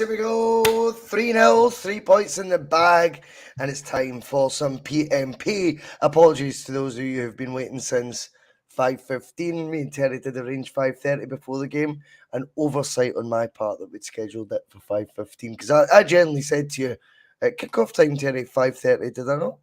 here we go. 3-0, 3 points in the bag, and it's time for some P.M.P. Apologies to those of you who've been waiting since 5:15. Me and Terry did arrange 5:30 before the game. An oversight on my part that we'd scheduled it for 5:15, because I generally said to you at kickoff time, Terry, 5:30, did I not?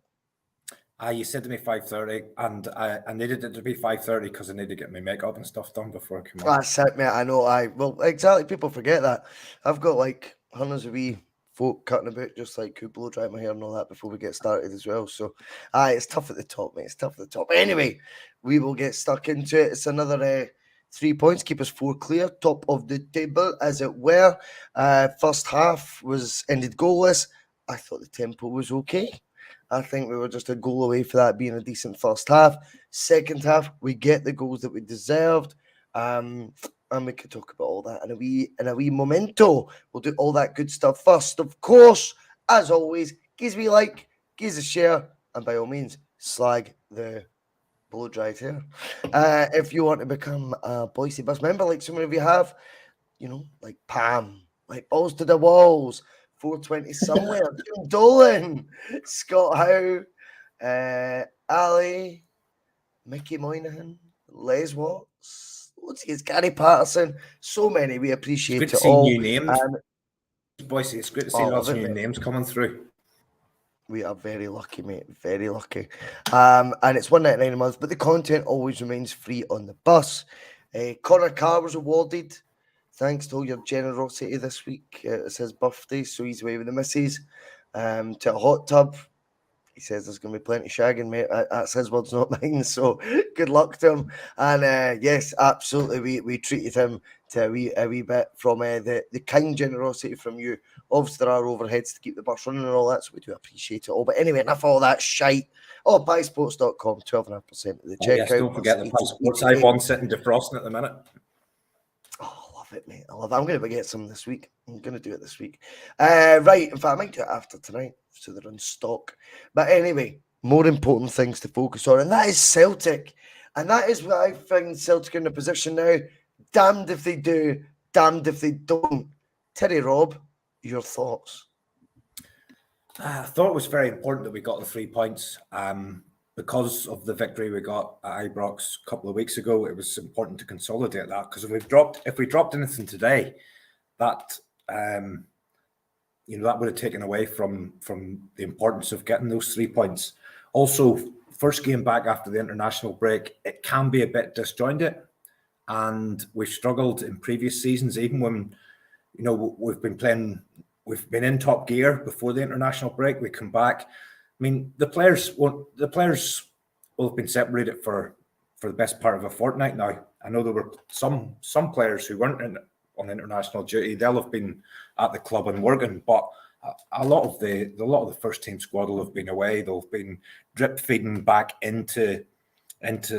You said to me 5:30, and I needed it to be 5:30 because I need to get my makeup and stuff done before I come on. That's it, mate. I know. Well, exactly. People forget that. I've got like hundreds of wee folk cutting about, just like who blow dry my hair and all that before we get started as well. So, it's tough at the top, mate. It's tough at the top. Anyway, we will get stuck into it. It's another 3 points, keep us 4 clear, top of the table, as it were. First half was ended goalless. I thought the tempo was okay. I think we were just a goal away for that being a decent first half. Second half, we get the goals that we deserved. And we could talk about all that in a wee momento. We'll do all that good stuff first. Of course, as always, give me a like, give us a share, and by all means, slag the blow dried hair. If you want to become a Bhoycie Bus member, like some of you have, like Pam, like balls to the walls, 420 somewhere, Jim Dolan, Scott Howe, Ali, Mickey Moynihan, Les Watts, it's Gary Patterson, so many. We appreciate it's good it to see all. new names. Bhoycie, it's great to see lots of new names coming through. We are very lucky, mate. Very lucky. And it's $1.99 a month, but the content always remains free on the bus. Connor Carr was awarded. Thanks to all your generosity this week. It's his birthday, so he's away with the missus to a hot tub. He says there's going to be plenty of shagging, mate. That's his words, not mine. So good luck to him. And yes, absolutely, we treated him to a wee bit from the kind generosity from you. Obviously, there are overheads to keep the bus running and all that, so we do appreciate it all. But anyway, enough of all that shite. Buysports.com, 12.5% of the checkout. Yes, don't forget the passports. I have one sitting defrosting at the minute. Oh, I love it, mate. I love it. I'm going to get some this week. I'm going to do it this week. Right. In fact, I might do it after tonight, so they're in stock. But anyway, more important things to focus on, and that is Celtic. And that is what I find Celtic in a position now. Damned if they do, damned if they don't. Terry Robb, your thoughts? I thought it was very important that we got the 3 points. Because of the victory we got at Ibrox a couple of weeks ago, it was important to consolidate that, because if we dropped anything today, that that would have taken away from the importance of getting those 3 points. Also, first game back after the international break, it can be a bit disjointed, and we've struggled in previous seasons, even when we've been in top gear before the international break. We come back. I mean, the players will have been separated for the best part of a fortnight now. I know there were some players who weren't on international duty. They'll have been at the club and working, but a lot of the first team squad will have been away. They'll have been drip feeding back into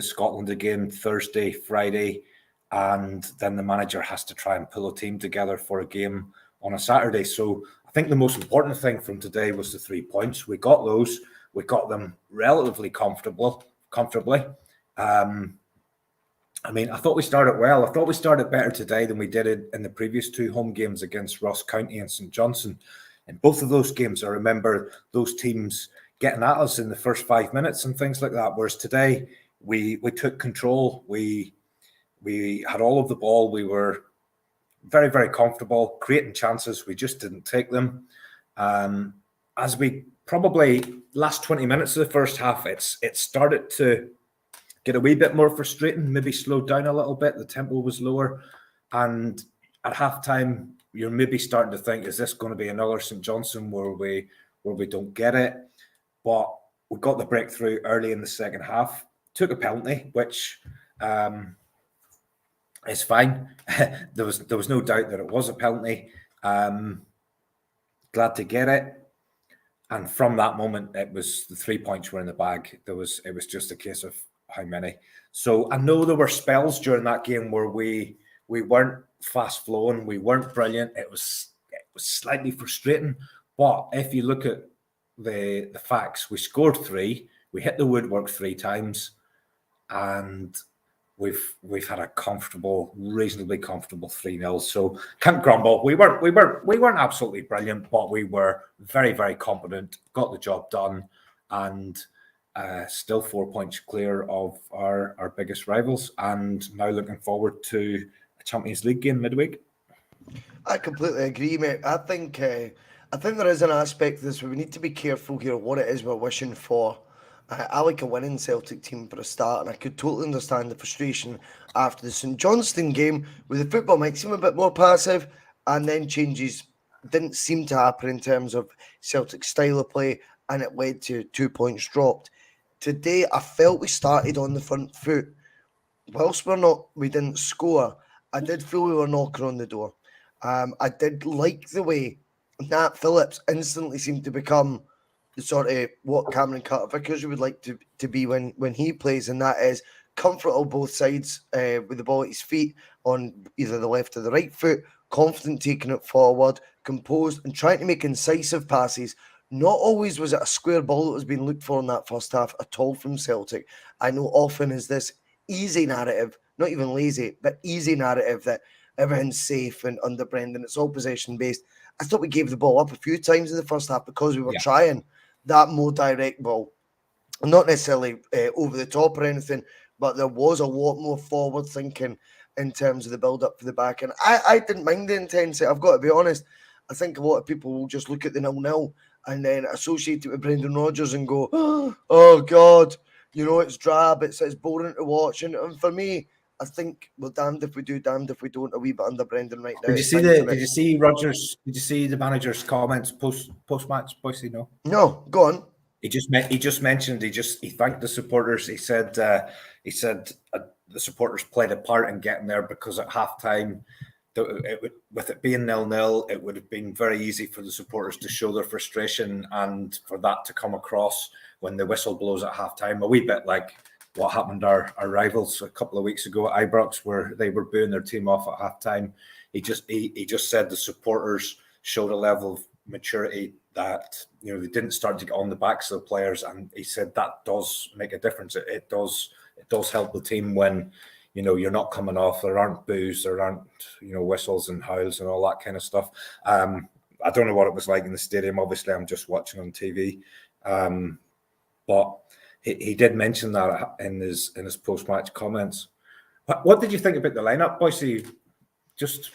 Scotland again Thursday, Friday, and then the manager has to try and pull a team together for a game on a Saturday. So I think the most important thing from today was the 3 points. We got those. We got them relatively comfortably. I thought we started well. I thought we started better today than we did in the previous 2 home games against Ross County and St Johnstone. In both of those games, I remember those teams getting at us in the first 5 minutes and things like that. Whereas today, we took control. We had all of the ball. We were very, very comfortable, creating chances. We just didn't take them. As we probably last 20 minutes of the first half, it started to get a wee bit more frustrating, maybe slowed down a little bit. The tempo was lower. And at halftime, you're maybe starting to think, is this going to be another St Johnstone where we don't get it? But we got the breakthrough early in the second half, took a penalty, which is fine. There was no doubt that it was a penalty. Glad to get it. And from that moment, it was the 3 points were in the bag. It was just a case of how many. So I know there were spells during that game where we weren't fast flowing, we weren't brilliant. It was slightly frustrating. But if you look at the facts, we scored 3, we hit the woodwork 3 times, and we've had a reasonably comfortable 3-0. So can't grumble. We weren't absolutely brilliant, but we were very, very competent. Got the job done, and still 4 points clear of our biggest rivals. And now looking forward to a Champions League game midweek. I completely agree, mate. I think there is an aspect of this where we need to be careful here what it is we're wishing for. I like a winning Celtic team for a start, and I could totally understand the frustration after the St Johnstone game, where the football might seem a bit more passive, and then changes didn't seem to happen in terms of Celtic's style of play, and it led to 2 points dropped. Today, I felt we started on the front foot. Whilst we didn't score, I did feel we were knocking on the door. I did like the way Nat Phillips instantly seemed to become the sort of what Cameron Carter-Vickers would like to be when he plays, and that is comfortable both sides with the ball at his feet on either the left or the right foot, confident taking it forward, composed, and trying to make incisive passes. Not always was it a square ball that was being looked for in that first half at all from Celtic. I know often is this easy narrative, not even lazy, but easy narrative that everything's safe and under Brendan, it's all possession based. I thought we gave the ball up a few times in the first half because we were trying that more direct ball. Not necessarily over the top or anything, but there was a lot more forward thinking in terms of the build up for the back. And I didn't mind the intensity. I've got to be honest. I think a lot of people will just look at the 0-0 and then associate it with Brendan Rodgers and go, oh God, it's drab, it's boring to watch. And for me, I think we're damned if we do, damned if we don't. A wee bit under Brendan right now. Did you see Rodgers? Did you see the manager's comments post match, Bhoycie? No. No, go on. He just mentioned he thanked the supporters. He said the supporters played a part in getting there because at halftime, with it being 0-0, it would have been very easy for the supporters to show their frustration and for that to come across when the whistle blows at halftime. A wee bit like what happened to our rivals a couple of weeks ago at Ibrox, where they were booing their team off at halftime. He just said the supporters showed a level of maturity that they didn't start to get on the backs of the players, and he said that does make a difference. It does help the team when you're not coming off. There aren't boos, there aren't whistles and howls and all that kind of stuff. I don't know what it was like in the stadium. Obviously, I'm just watching on TV, but he did mention that in his post-match comments. What did you think about the lineup, Bhoycie? Just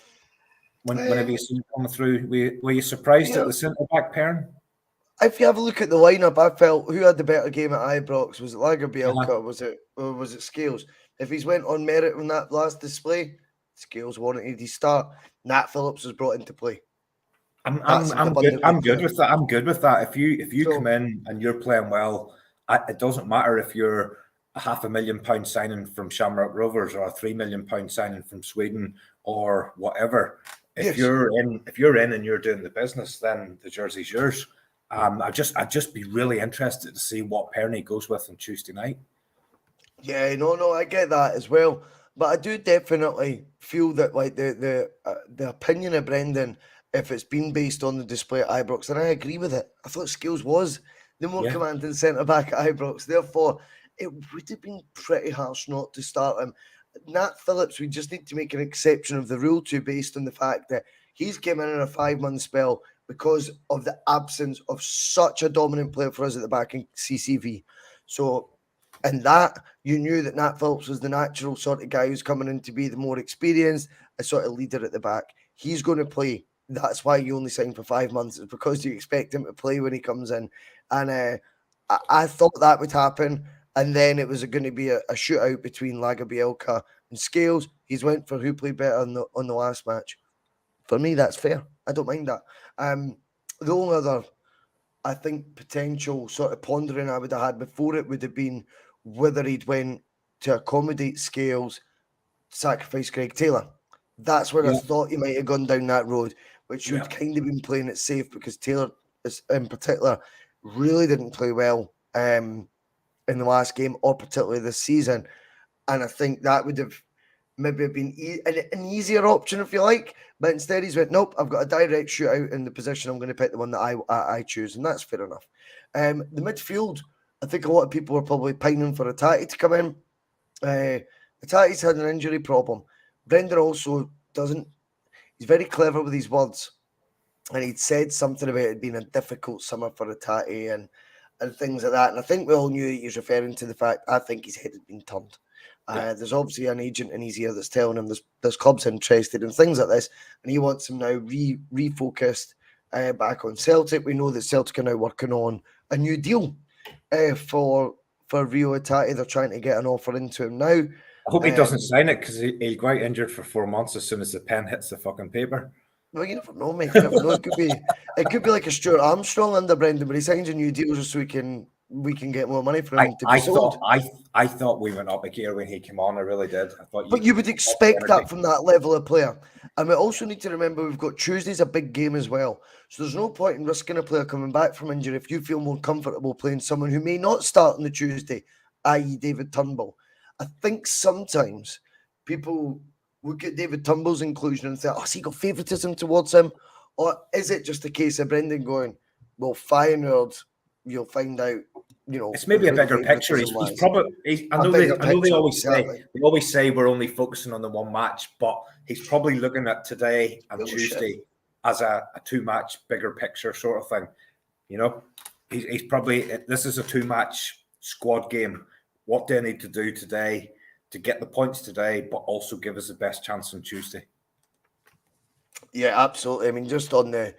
whenever you see it coming through, were you surprised at the centre-back pairing? If you have a look at the lineup, I felt who had the better game at Ibrox? Was it Lagerbielke or was it Scales? If he's went on merit in that last display, Scales wanted his start. Nat Phillips was brought into play. I'm good with that. I'm good with that. If you come in and you're playing well, it doesn't matter if you're a £500,000 signing from Shamrock Rovers or a £3 million signing from Sweden or whatever. If you're in and you're doing the business, then the jersey's yours. I'd just be really interested to see what Cairney goes with on Tuesday night. Yeah, no, I get that as well. But I do definitely feel that like the opinion of Brendan, if it's been based on the display at Ibrox, and I agree with it. I thought Scales was the more commanding centre back at Ibrox. Therefore, it would have been pretty harsh not to start him. Nat Phillips, we just need to make an exception of the rule to, based on the fact that he's came in a 5-month spell because of the absence of such a dominant player for us at the back in CCV. So, and that you knew that Nat Phillips was the natural sort of guy who's coming in to be the more experienced, a sort of leader at the back. He's going to play. That's why you only sign for 5 months. It's because you expect him to play when he comes in. And I thought that would happen. And then it was going to be a shootout between Lagerbielke and Scales. He's went for who played better on the last match. For me, that's fair. I don't mind that. The only other, I think, potential sort of pondering I would have had before it would have been whether he'd went to accommodate Scales, sacrifice Greg Taylor. That's where I thought he might have gone down that road, which would kind of been playing it safe because Taylor, in particular, really didn't play well in the last game or particularly this season. And I think that would have maybe been an easier option, if you like. But instead he's went, nope, I've got a direct shootout in the position. I'm going to pick the one that I choose. And that's fair enough. The midfield, I think a lot of people were probably pining for Atati to come in. Hattati's had an injury problem. Brendan also doesn't. He's very clever with his words, and he'd said something about it being a difficult summer for Hattati and things like that. And I think we all knew he was referring to the fact I think his head had been turned. There's obviously an agent in his ear that's telling him there's clubs interested in things like this, and he wants him now refocused back on Celtic. We know that Celtic are now working on a new deal for Rio Hattati. They're trying to get an offer into him now. I hope he doesn't sign it because he'll go out injured for 4 months as soon as the pen hits the fucking paper. Well, you never know, mate. You never know. It could be like a Stuart Armstrong under Brendan, but he signs a new deal just so we can get more money for him to be sold. I thought we went up a gear when he came on. I really did. But you would expect that from that level of player. And we also need to remember we've got Tuesday's a big game as well. So there's no point in risking a player coming back from injury if you feel more comfortable playing someone who may not start on the Tuesday, i.e. David Turnbull. I think sometimes people look at David Turnbull's inclusion and think, has he got favouritism towards him? Or is it just a case of Brendan going, well, Feyenoord, you'll find out, it's maybe a bigger picture. He's probably, I know they always say we're only focusing on the one match, but he's probably looking at today and Tuesday as a 2-match bigger picture sort of thing. He's probably, this is a 2-match squad game. What do I need to do today to get the points today, but also give us the best chance on Tuesday? Yeah, absolutely. I mean, just on the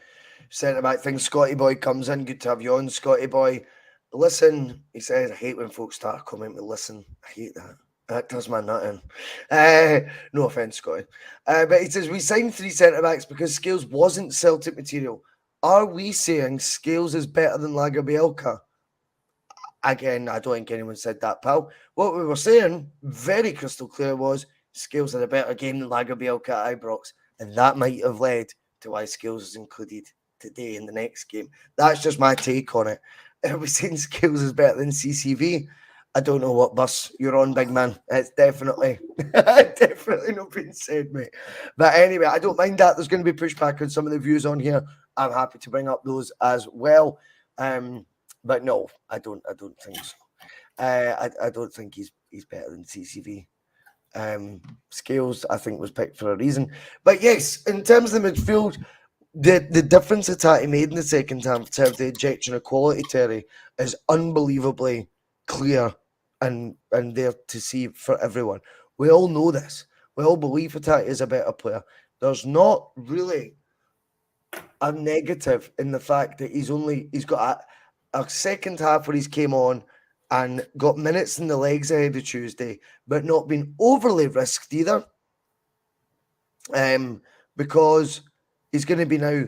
centre-back thing, Scotty Boy comes in. Good to have you on, Scotty Boy. Listen, he says, I hate when folks start commenting with listen. I hate that. That does my nut in. No offence, Scotty. But he says, we signed 3 centre-backs because Scales wasn't Celtic material. Are we saying Scales is better than Lagerbielka? Again, I don't think anyone said that, pal. What we were saying, very crystal clear, was Scales had a better game than Lagerbielka at Ibrox, and that might have led to why Scales is included today in the next game. That's just my take on it. Are we saying Scales is better than CCV? I don't know what bus you're on, big man. It's definitely not being said, mate. But anyway, I don't mind that. There's going to be pushback on some of the views on here. I'm happy to bring up those as well. But no, I don't think so. I don't think he's better than CCV. Scales, I think, was picked for a reason. But yes, in terms of the midfield, the difference Hattati made in the second half in terms of the injection of quality, Terry, is unbelievably clear and there to see for everyone. We all know this. We all believe Hattati is a better player. There's not really a negative in the fact that he's got a second half where he's came on and got minutes in the legs ahead of Tuesday, but not been overly risked either. Because he's going to be now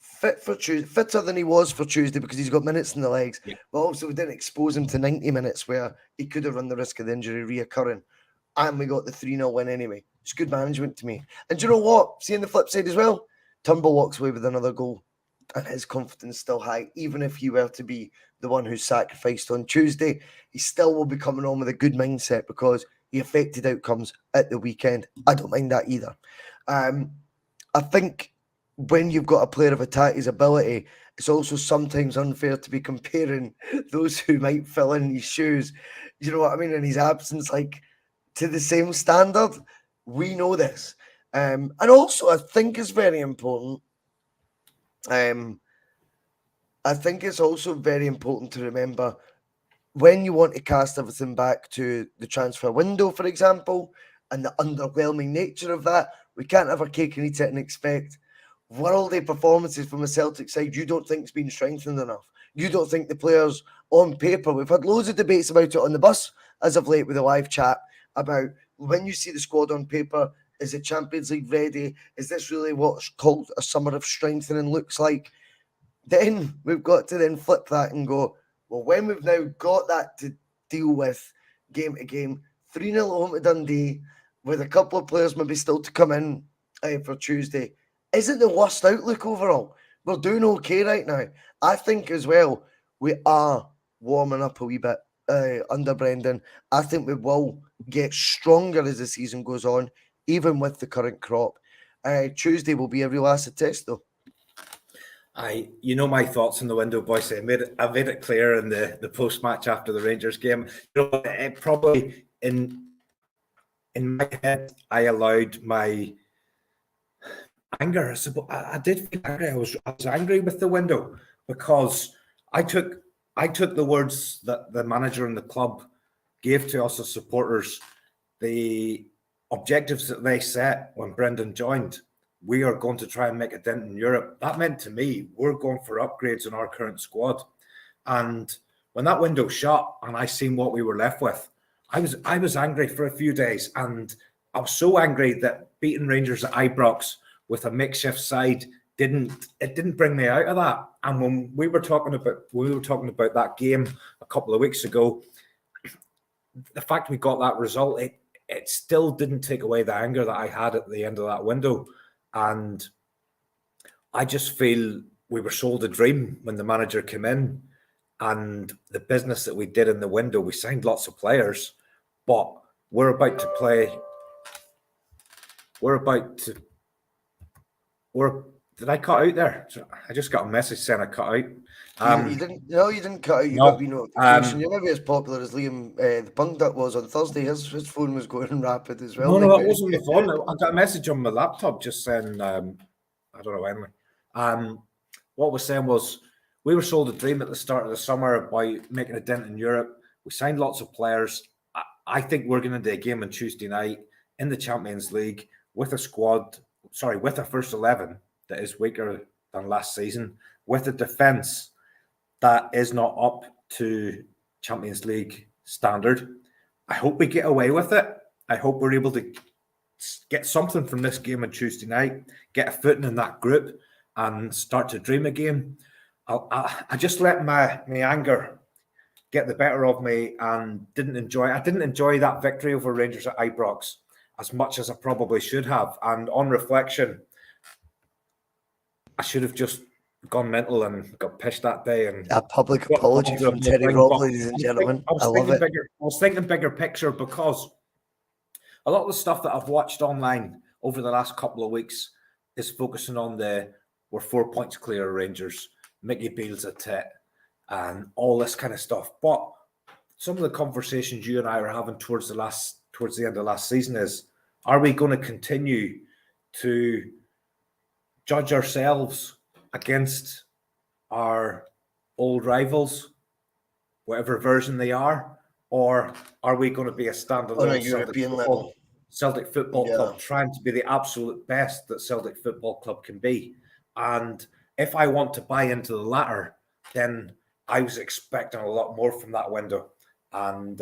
fit for Tuesday, fitter than he was for Tuesday because he's got minutes in the legs. Yeah. But also we didn't expose him to 90 minutes where he could have run the risk of the injury reoccurring. And we got the 3-0 win anyway. It's good management to me. And do you know what? Seeing the flip side as well, Turnbull walks away with another goal. And his confidence still high. Even if he were to be the one who's sacrificed on Tuesday, he still will be coming on with a good mindset because he affected outcomes at the weekend. I don't mind that either. I think when you've got a player of Hattati's ability, it's also sometimes unfair to be comparing those who might fill in his shoes, you know what I mean, in his absence, like to the same standard. We know this. And also, I think it's very important. I think it's also very important to remember when you want to cast everything back to the transfer window, for example, and the underwhelming nature of that, we can't have our cake and eat it and expect worldly performances from the Celtic side you don't think has been strengthened enough. You don't think the players on paper, we've had loads of debates about it on the bus as of late with the live chat about when you see the squad on paper, is it Champions League ready? Is this really what's called a summer of strengthening looks like? Then we've got to then flip that and go, well, when we've now got that to deal with game to game, 3-0 home to Dundee, with a couple of players maybe still to come in for Tuesday, isn't the worst outlook overall. We're doing okay right now. I think as well, we are warming up a wee bit under Brendan. I think we will get stronger as the season goes on, even with the current crop. Tuesday will be a real acid test, though. You know my thoughts in the window, Bhoycie. I made it clear in the post match after the Rangers game. You know, probably in in my head, I allowed my anger. I did feel angry. I was angry with the window because I took the words that the manager and the club gave to us as supporters, the objectives that they set when Brendan joined. We are going to try and make a dent in Europe. That meant to me, we're going for upgrades in our current squad. And when that window shut and I seen what we were left with, I was angry for a few days. And I was so angry that beating Rangers at Ibrox with a makeshift side didn't bring me out of that. And when we were talking about that game a couple of weeks ago, the fact we got that result, it still didn't take away the anger that I had at the end of that window. And I just feel we were sold a dream when the manager came in, and the business that we did in the window, we signed lots of players, but we're about to play. Did I cut out there? I just got a message saying I cut out. You didn't. No, you didn't cut out. You No, got notification. You're maybe as popular as Liam, the punk duck, was on Thursday. His phone was going rapid as well. No, that wasn't the phone. I got a message on my laptop just saying, I don't know anyway. What we're saying was we were sold a dream at the start of the summer by making a dent in Europe. We signed lots of players. I think we're going to do a game on Tuesday night in the Champions League with a first 11 that is weaker than last season, with a defence that is not up to Champions League standard. I hope we get away with it. I hope we're able to get something from this game on Tuesday night, get a footing in that group and start to dream again. I just let my anger get the better of me and I didn't enjoy that victory over Rangers at Ibrox as much as I probably should have. And on reflection, I should have just gone mental and got pissed that day. And a public apology from Terry Robb, ladies and gentlemen. I love it. I was thinking bigger picture because a lot of the stuff that I've watched online over the last couple of weeks is focusing on we're 4 points clear of Rangers, Mickey Beale's a tit, and all this kind of stuff. But some of the conversations you and I are having towards the end of last season is, are we going to continue to judge ourselves against our old rivals, whatever version they are, or are we going to be a standalone Celtic Football Club trying to be the absolute best that Celtic Football Club can be? And if I want to buy into the latter, then I was expecting a lot more from that window. And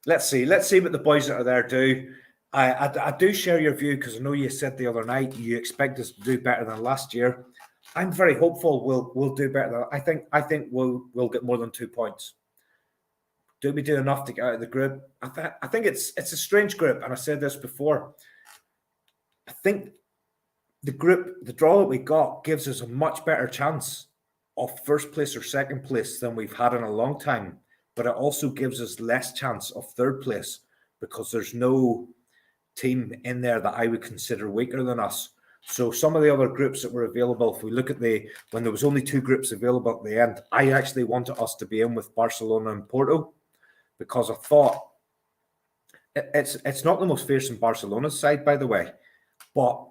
let's see what the boys that are there do. I do share your view because I know you said the other night you expect us to do better than last year. I'm very hopeful we'll do better. I think we'll get more than 2 points. Do we do enough to get out of the group? I think it's a strange group, and I said this before. I think the draw that we got gives us a much better chance of first place or second place than we've had in a long time, but it also gives us less chance of third place because there's no team in there that I would consider weaker than us. So some of the other groups that were available, if we look at when there was only 2 groups available at the end, I actually wanted us to be in with Barcelona and Porto because I thought it's not the most fearsome Barcelona side, by the way, but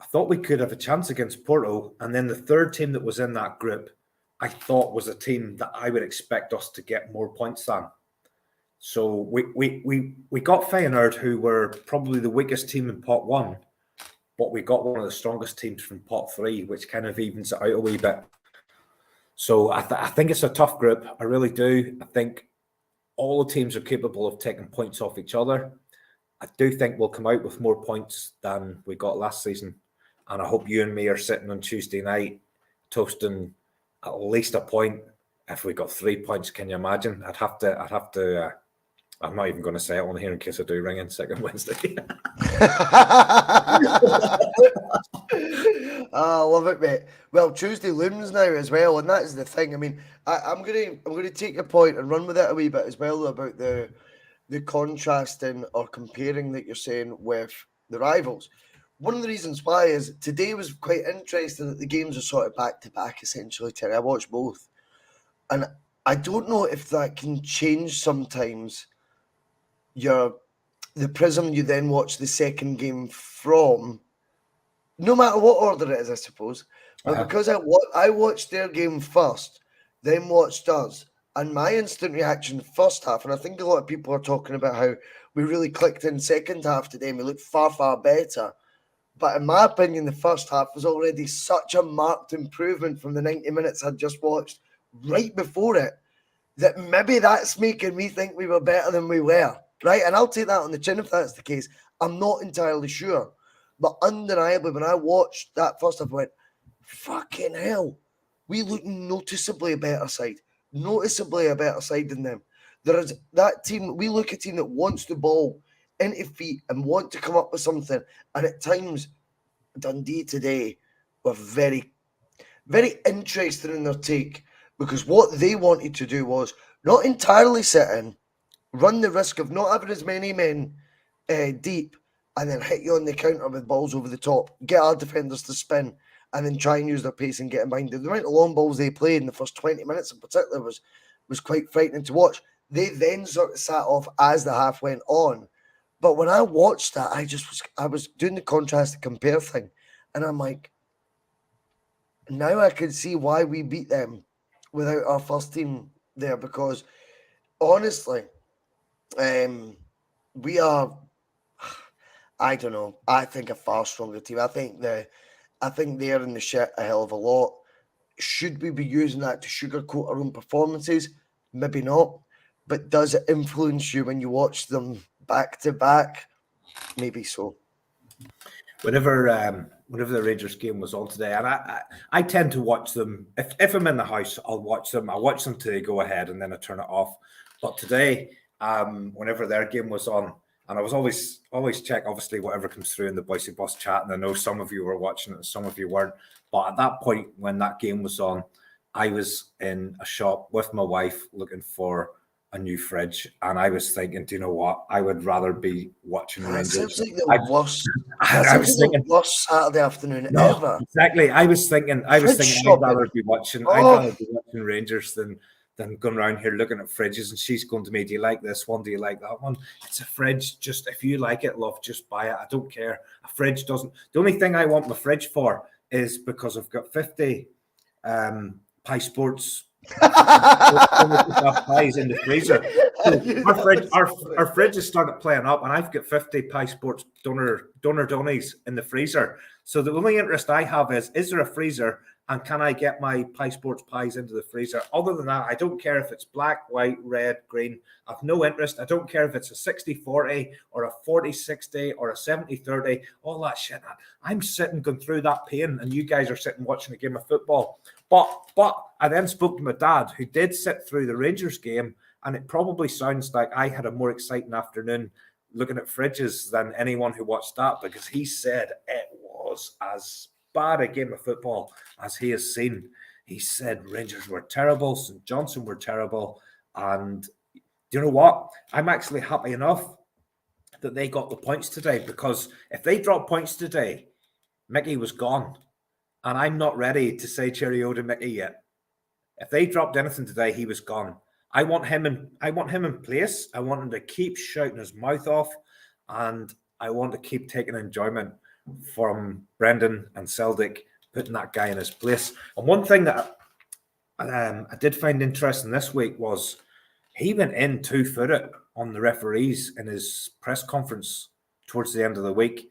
I thought we could have a chance against Porto. And then the third team that was in that group, I thought was a team that I would expect us to get more points than. So we got Feyenoord, who were probably the weakest team in pot 1, but we got one of the strongest teams from pot 3, which kind of evens it out a wee bit. So I think it's a tough group. I really do. I think all the teams are capable of taking points off each other. I do think we'll come out with more points than we got last season. And I hope you and me are sitting on Tuesday night toasting at least a point. If we got 3 points, can you imagine? I'd have to. I'm not even going to say it on here in case I do ring in second Wednesday. I love it, mate. Well, Tuesday looms now as well, and that is the thing. I mean, I'm gonna take your point and run with it a wee bit as well about the contrasting or comparing that you're saying with the rivals. One of the reasons why is today was quite interesting that the games are sort of back to back essentially, Terry. I watched both, and I don't know if that can change sometimes the prism you then watch the second game from, no matter what order it is, I suppose. But because I watched their game first, then watched us, and my instant reaction first half, and I think a lot of people are talking about how we really clicked in second half today and we looked far, far better. But in my opinion, the first half was already such a marked improvement from the 90 minutes I'd just watched right before it, that maybe that's making me think we were better than we were, right? And I'll take that on the chin if that's the case. I'm not entirely sure. But undeniably, when I watched that first half, I went, fucking hell, we look noticeably a better side. Noticeably a better side than them. There is that team, we look at a team that wants the ball into feet and want to come up with something. And at times, Dundee today were very, very interested in their take, because what they wanted to do was not entirely sit in, run the risk of not having as many men deep, and then hit you on the counter with balls over the top, get our defenders to spin, and then try and use their pace and get in behind them. The amount of long balls they played in the first 20 minutes in particular was quite frightening to watch. They then sort of sat off as the half went on. But when I watched that, I was doing the contrast to compare thing, and I'm like, now I can see why we beat them without our first team there, because honestly, we are, I don't know, I think a far stronger team. I think they're in the shit a hell of a lot. Should we be using that to sugarcoat our own performances? Maybe not. But does it influence you when you watch them back to back? Maybe so. Whenever the Rangers game was on today, and I tend to watch them. If I'm in the house, I'll watch them. I watch them till they go ahead, and then I turn it off. But today, whenever their game was on, and I was always check, obviously, whatever comes through in the Bhoycie Bus chat, and I know some of you were watching it and some of you weren't. But at that point, when that game was on, I was in a shop with my wife looking for a new fridge, and I was thinking, do you know what? I would rather be watching Rangers. Sounds like the worst. I was thinking the worst Saturday afternoon ever. Exactly. I was thinking I'd rather be watching Rangers than going around here looking at fridges, and she's going to me, do you like this one? Do you like that one? It's a fridge. Just if you like it, love, just buy it. I don't care. A fridge doesn't. The only thing I want my fridge for is because I've got 50 Pie Sports pies in the freezer. So our fridge has started playing up, and I've got 50 Pie Sports donnies in the freezer. So the only interest I have is there a freezer, and can I get my Pie Sports pies into the freezer? Other than that, I don't care if it's black, white, red, green. I've no interest. I don't care if it's a 60-40 or a 40-60 or a 70-30, all that shit. I'm sitting going through that pain, and you guys are sitting watching a game of football. But I then spoke to my dad, who did sit through the Rangers game, and it probably sounds like I had a more exciting afternoon looking at fridges than anyone who watched that, because he said it was as bad a game of football as he has seen. He said Rangers were terrible, St Johnstone were terrible, and do you know what? I'm actually happy enough that they got the points today, because if they dropped points today, Mickey was gone. And I'm not ready to say cheerio to Mickey yet. If they dropped anything today, he was gone. I want him in place. I want him to keep shouting his mouth off, and I want to keep taking enjoyment from Brendan and Celtic putting that guy in his place. And one thing that I did find interesting this week was he went in 2-footed on the referees in his press conference towards the end of the week,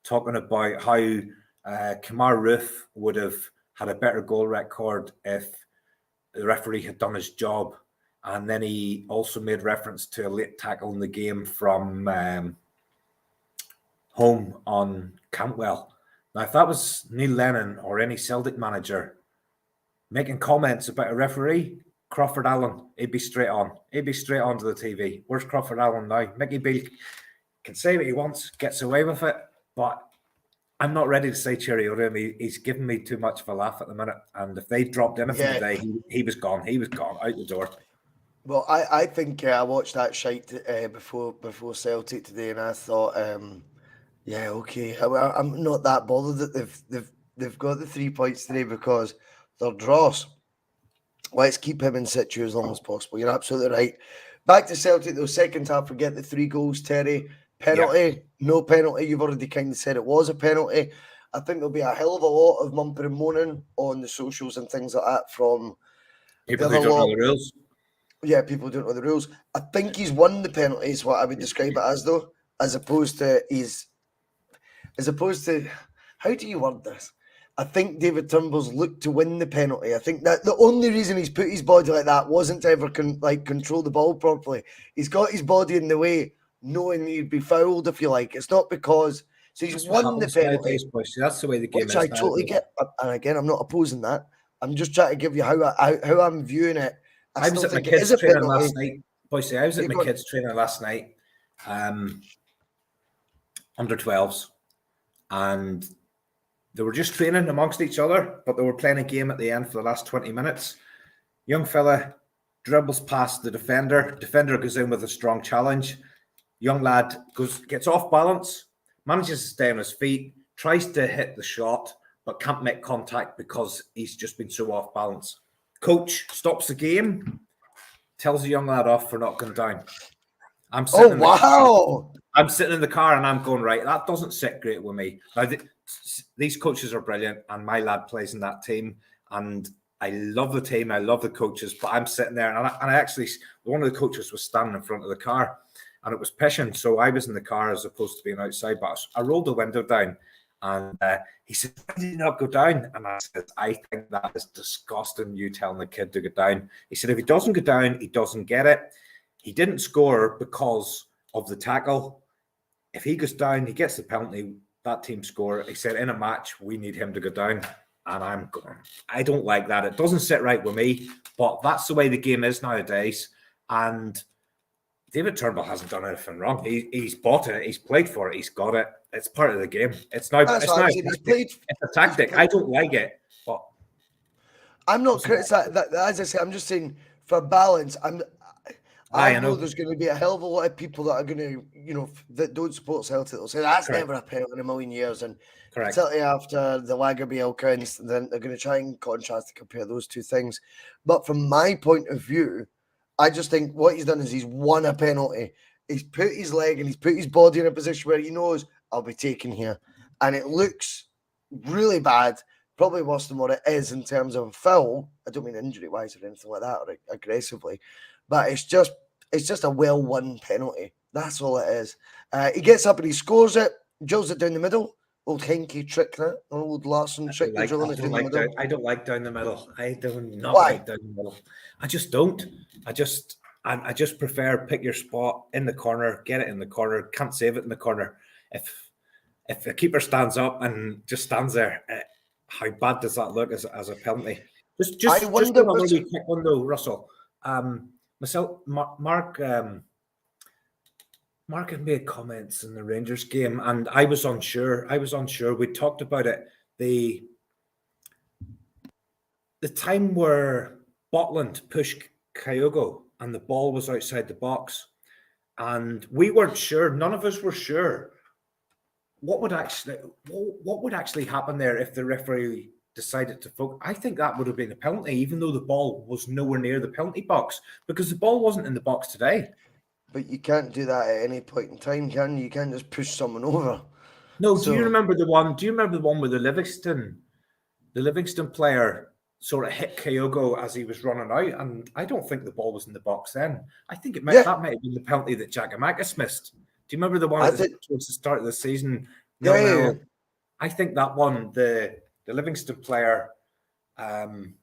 talking about how Kamar Roof would have had a better goal record if the referee had done his job. And then he also made reference to a late tackle in the game from home on Cantwell. Now, if that was Neil Lennon or any Celtic manager making comments about a referee, Crawford Allen, he'd be straight on. He'd be straight onto the TV. Where's Crawford Allen now? Mickey Beale can say what he wants, gets away with it, but I'm not ready to say cheerio to him. He's giving me too much of a laugh at the minute. And if they dropped anything today, he was gone. He was gone out the door. Well, I think I watched that shite before Celtic today, and I thought, yeah, okay. I'm not that bothered that they've got the 3 points today, because they're draws. Let's keep him in situ as long as possible. You're absolutely right. Back to Celtic though, second half, forget the 3 goals, Terry. Penalty, no penalty. You've already kind of said it was a penalty. I think there'll be a hell of a lot of mumping and moaning on the socials and things like that from People the who other don't know lot. the rules. Yeah, people don't know the rules. I think he's won the penalty, is what I would describe it as, though, as opposed to how do you word this? I think David Turnbull's looked to win the penalty. I think that the only reason he's put his body like that wasn't to ever control the ball properly. He's got his body in the way, knowing he'd be fouled, if you like. It's not because he's won the penalty. That's the way the game which is. I totally get. And again, I'm not opposing that. I'm just trying to give you how I'm viewing it. I was at my kids' training last night. Bhoycie, I was at my kids' training last night, under 12s, and they were just training amongst each other, but they were playing a game at the end for the last 20 minutes. Young fella dribbles past the defender. Defender goes in with a strong challenge. Young lad gets off balance, manages to stay on his feet, tries to hit the shot, but can't make contact because he's just been so off balance. Coach stops the game, tells the young lad off for not going down. I'm sitting in the car and I'm going, right, that doesn't sit great with me. Now, these coaches are brilliant, and my lad plays in that team, and I love the team, I love the coaches, but I'm sitting there, and I actually, one of the coaches was standing in front of the car, and it was pissing, so I was in the car as opposed to being outside, but I rolled the window down, and he said, why did you not go down? And I said, I think that is disgusting, you telling the kid to go down. He said, if he doesn't go down, he doesn't get it. He didn't score because of the tackle. If he goes down, he gets the penalty, that team score. He said, in a match, we need him to go down. And I'm going, I don't like that. It doesn't sit right with me, but that's the way the game is nowadays. And David Turnbull hasn't done anything wrong. He's bought it. He's played for it. He's got it. It's part of the game. It's now. It's a tactic. I don't like it, but I'm not criticizing that. As I say, I'm just saying for balance. I know there's going to be a hell of a lot of people that are going to, that don't support Celtic. They'll say that's never a penalty in a million years. And particularly after the Lagerbielke incident, they're going to try and contrast and compare those two things. But from my point of view, I just think what he's done is he's won a penalty. He's put his leg and he's put his body in a position where he knows I'll be taken here. And it looks really bad, probably worse than what it is in terms of a foul. I don't mean injury-wise or anything like that, or aggressively. But it's just a well-won penalty. That's all it is. He gets up and he scores it, drills it down the middle. Old Henke trick, that old Larson trick. I don't like down the middle. I do not like down the middle. I just don't. I just prefer pick your spot in the corner, get it in the corner, can't save it in the corner. If the keeper stands up and just stands there, how bad does that look as a penalty? Just one really quick one though, Russell. Marc had made comments in the Rangers game, and I was unsure. We talked about it. The time where Botland pushed Kyogo and the ball was outside the box, and we weren't sure. None of us were sure what would actually happen there if the referee decided to focus. I think that would have been a penalty, even though the ball was nowhere near the penalty box, because the ball wasn't in the box today. But you can't do that at any point in time, can you? You can't just push someone over. No, do you remember the one? Do you remember the one with the Livingston player sort of hit Kyogo as he was running out? And I don't think the ball was in the box then. I think that might have been the penalty that Giakoumakis missed. Do you remember the one towards the start of the season? Yeah. I think that one, the Livingston player, he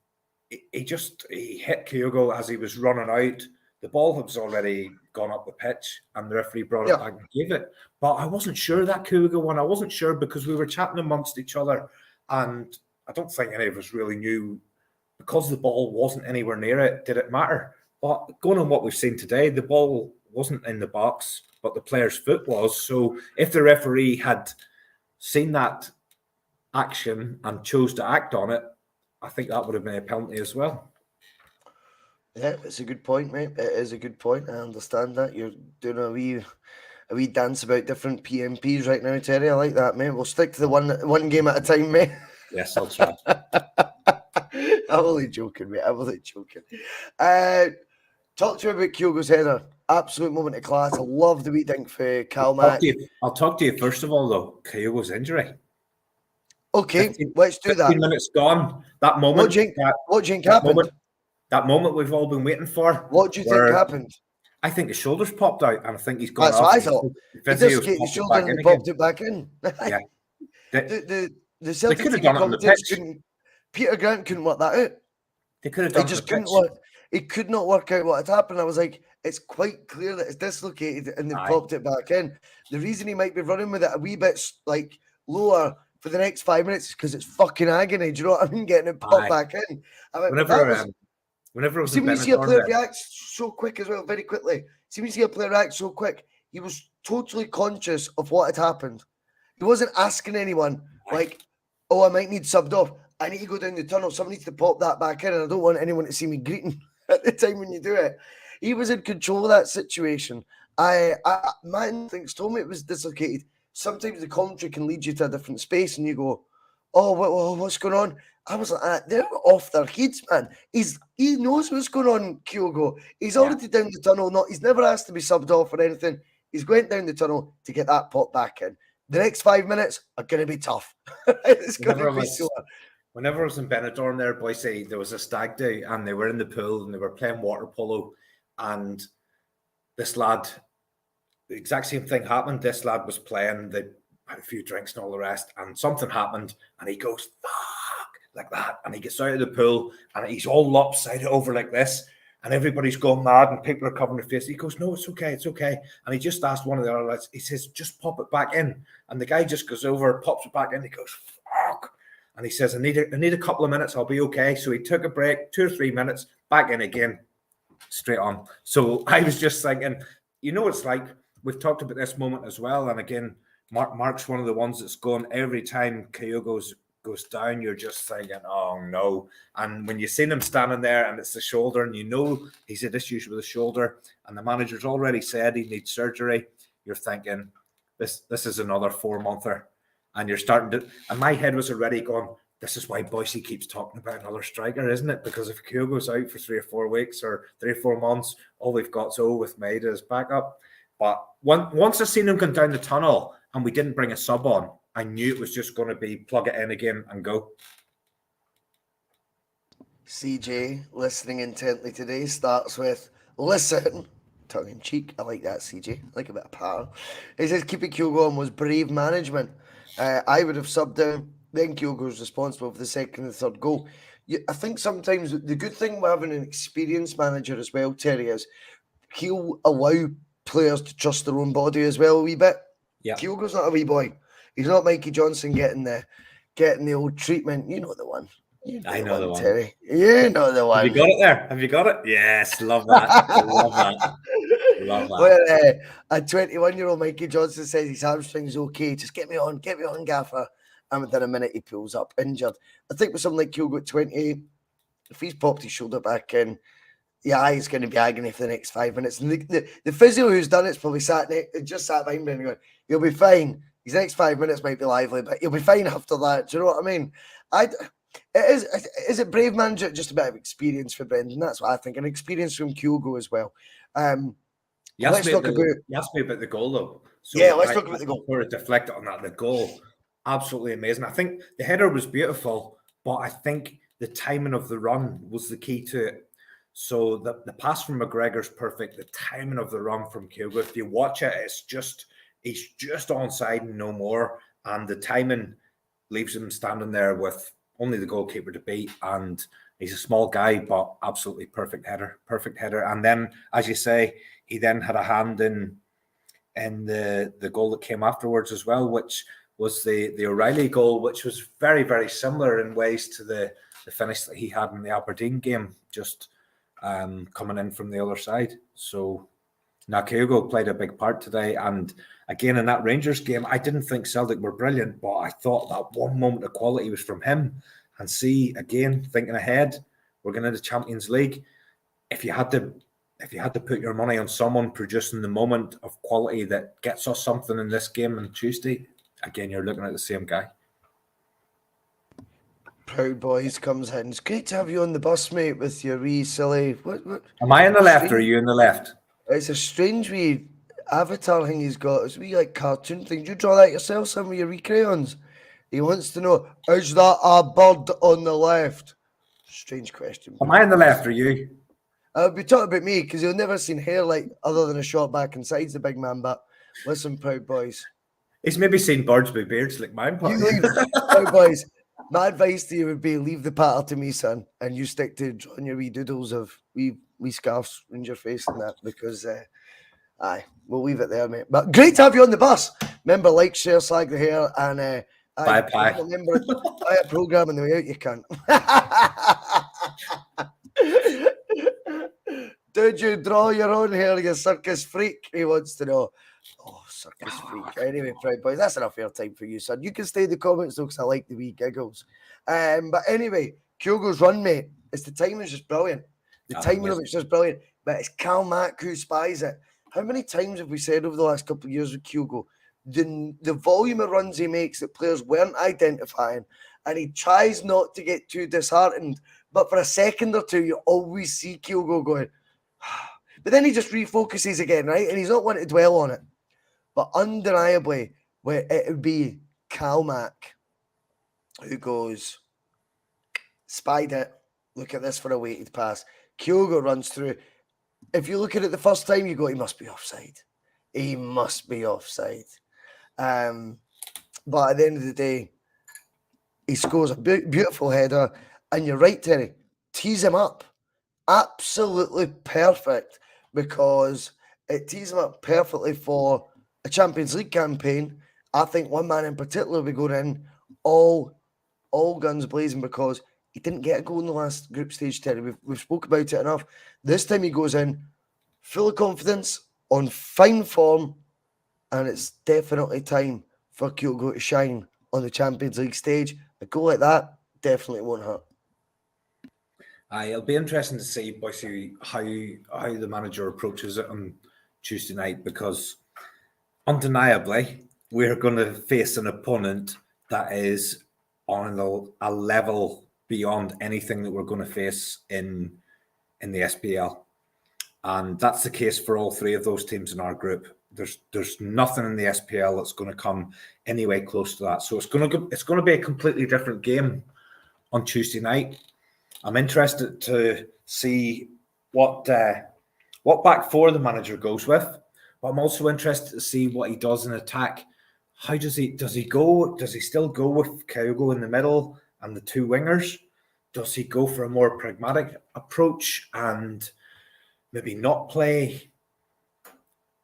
hit Kyogo as he was running out. The ball was already gone up the pitch, and the referee brought it back and gave it. But I wasn't sure that Kyogo one. I wasn't sure because we were chatting amongst each other, and I don't think any of us really knew, because the ball wasn't anywhere near it, did it matter? But going on what we've seen today, the ball wasn't in the box, but the player's foot was. So if the referee had seen that action and chose to act on it, I think that would have been a penalty as well. Yeah, it's a good point, mate. It is a good point. I understand that. You're doing a wee dance about different P.M.Ps right now, Terry. I like that, mate. We'll stick to the one game at a time, mate. Yes, I'll try. I'm only joking, mate. I'm only joking. Talk to me about Kyogo's header. Absolute moment of class. I love the wee dink for Calmac. I'll talk to you first of all, though. Kyogo's injury. Okay, let's do 15 that. minutes gone. That moment. What do you think happened? That moment we've all been waiting for. What do you think happened? I think his shoulders popped out, and I think he's gone That's off. what I thought. He dislocated his Physio's shoulder back and in he again. popped it back in. Yeah. The Celtic could have TV done it on the commentators pitch. Peter Grant couldn't work that out. They could have done He just it on the couldn't pitch. work. He could not work out what had happened. I was like, it's quite clear that it's dislocated and they've popped it back in. The reason he might be running with it a wee bit like lower for the next 5 minutes is because it's fucking agony. Do you know what I mean? Getting it popped back in. I mean, Whenever it was see, when you see a player react so quick as well, very quickly. See, when you see a player react so quick, he was totally conscious of what had happened. He wasn't asking anyone, like, oh, I might need subbed off. I need to go down the tunnel. Someone needs to pop that back in, and I don't want anyone to see me greeting at the time when you do it. He was in control of that situation. My instincts told me it was dislocated. Sometimes the commentary can lead you to a different space, and you go, oh, what's going on? I was like, they're off their heads, man. He knows what's going on, Kyogo. He's already down the tunnel. He's never asked to be subbed off or anything. He's going down the tunnel to get that pop back in. The next 5 minutes are going to be tough. It's going to be so. Whenever I was in Benidorm there, Bhoycie, there was a stag do and they were in the pool and they were playing water polo, and this lad, the exact same thing happened. This lad was playing, they had a few drinks and all the rest, and something happened and he goes, fuck, like that. And he gets out of the pool and he's all lopsided over like this. And everybody's going mad and people are covering their face. He goes, no, it's okay, it's okay. And he just asked one of the other lads, he says, just pop it back in. And the guy just goes over, pops it back in. He goes, fuck. And he says, I need a couple of minutes, I'll be okay. So he took a break, 2 or 3 minutes, back in again, straight on. So I was just thinking, you know, it's like, we've talked about this moment as well. And again, Mark's one of the ones that's going every time Kyogo goes down, you're just thinking, oh no. And when you seen him standing there and it's the shoulder, and you know he's had issues with the shoulder, and the manager's already said he needs surgery, you're thinking, this is another 4-monther. And you're starting to, and my head was already going, this is why Bhoycie keeps talking about another striker, isn't it? Because if Kyogo's out for 3 or 4 weeks or 3 or 4 months, all we've got's with Maida as backup. But once I seen him come down the tunnel and we didn't bring a sub on, I knew it was just going to be plug it in again and go. CJ, listening intently today, starts with, listen, tongue in cheek. I like that, CJ. I like a bit of power. He says, keeping Kyogo on was brave management. I would have subbed down. Then Kyogo was responsible for the second and third goal. I think sometimes the good thing with having an experienced manager as well, Terry, is he'll allow players to trust their own body as well a wee bit. Yeah. Kyogo's not a wee boy. He's not Mikey Johnson getting the old treatment. You know the one. I know the one. Terry. You know the one. Have you got it there? Have you got it? Yes, love that. Love that. Love that. Well, a 21-year-old Mikey Johnson says his hamstring's okay. Just get me on, Gaffer. And within a minute, he pulls up injured. I think with something like Kyogo at 28, if he's popped his shoulder back in, it's going to be agony for the next 5 minutes. And the physio who's done it's probably sat behind me and going, he'll be fine. His next 5 minutes might be lively, but he'll be fine after that. Do you know what I mean? Is it brave manager? Just a bit of experience for Brendan. That's what I think. And experience from Kyogo as well. You asked me about the goal, though. So let's talk about the goal. Sort of deflect on that. The goal, absolutely amazing. I think the header was beautiful, but I think the timing of the run was the key to it. So the pass from McGregor's perfect. The timing of the run from Kyogo, if you watch it, he's just onside and no more. And the timing leaves him standing there with only the goalkeeper to beat. And he's a small guy, but absolutely perfect header. And then, as you say, he then had a hand in the goal that came afterwards as well, which was the O'Reilly goal, which was very, very similar in ways to the finish that he had in the Aberdeen game, just coming in from the other side. So now Kyogo played a big part today. And again, in that Rangers game, I didn't think Celtic were brilliant, but I thought that one moment of quality was from him. And see, again, thinking ahead, we're going to the Champions League. If you had to put your money on someone producing the moment of quality that gets us something in this game on Tuesday, again, you're looking at the same guy. Proud Boys comes in. It's great to have you on the bus, mate, with your wee silly. What? Am I in the left or are you in the left? It's a strange wee avatar thing he's got. It's a wee like cartoon thing. Did you draw that yourself, some of your wee crayons? He wants to know, is that a bird on the left? Strange question. Am I in the left or you? I'll be talking about me because you'll never seen hair like other than a short back and sides, the big man. But listen, Proud Boys. He's maybe seen birds with beards like mine. You leave, Proud Boys. My advice to you would be leave the patter to me, son, and you stick to drawing your wee doodles of wee scarves in your face and that because, aye, we'll leave it there, mate. But great to have you on the bus. Remember, like, share, slag the hair, and Bye. Remember, buy a program on the way out, you can't. Did you draw your own hair, you circus freak? He wants to know. Oh, circus freak. Anyway, Proud Boys, that's enough airtime for you, son. You can stay in the comments, though, because I like the wee giggles. But anyway, Kyogo's run, mate. The timing is just brilliant. The timing of it's just brilliant. But it's Cal Mack who spies it. How many times have we said over the last couple of years with Kyogo? The volume of runs he makes that players weren't identifying, and he tries not to get too disheartened. But for a second or two, you always see Kyogo going, but then he just refocuses again, right? And he's not wanting to dwell on it. But undeniably, where it would be Cal Mack who goes, spied it, look at this for a weighted pass. Kyogo runs through. If you look at it the first time, you go, he must be offside. He must be offside. But at the end of the day, he scores a beautiful header. And you're right, Terry, tease him up. Absolutely perfect, because it tees him up perfectly for a Champions League campaign. I think one man in particular will be going in all guns blazing because he didn't get a goal in the last group stage, Terry. We've spoke about it enough. This time he goes in full of confidence, on fine form, and it's definitely time for Kyogo to shine on the Champions League stage. A goal like that definitely won't hurt. It'll be interesting to see, Bhoycie, how the manager approaches it on Tuesday night, because undeniably we're going to face an opponent that is on a level beyond anything that we're going to face in the SPL, and that's the case for all three of those teams in our group. There's nothing in the SPL that's going to come anyway close to that. So it's going to be a completely different game on Tuesday night. I'm interested to see what back four the manager goes with, but I'm also interested to see what he does in attack. How does he go? Does he still go with Kyogo in the middle and the two wingers? Does he go for a more pragmatic approach and maybe not play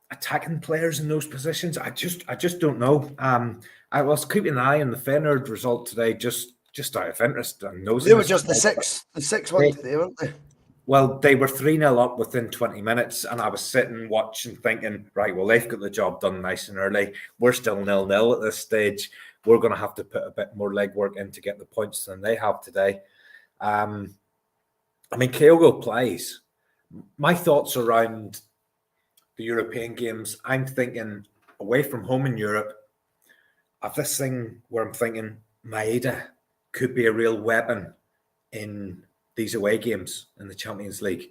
attacking players in those positions? I just don't know. I was keeping an eye on the Feyenoord result today, just out of interest. And they were just the 6-1 today, weren't they? Well, they were 3-0 up within 20 minutes, and I was sitting watching thinking, right, well, they've got the job done nice and early. We're still 0-0 at this stage. We're going to have to put a bit more legwork in to get the points than they have today. I mean, Kyogo plays. My thoughts around the European games, I'm thinking away from home in Europe, I've this thing where I'm thinking Maeda could be a real weapon in these away games in the Champions League,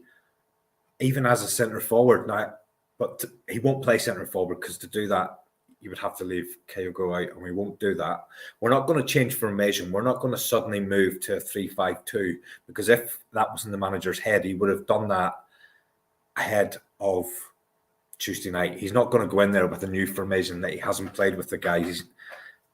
even as a centre forward now. But he won't play centre forward, because to do that, you would have to leave Kyogo out, and we won't do that. We're not going to change formation. We're not going to suddenly move to a 3-5-2, because if that was in the manager's head, he would have done that ahead of Tuesday night. He's not going to go in there with a new formation that he hasn't played with the guys.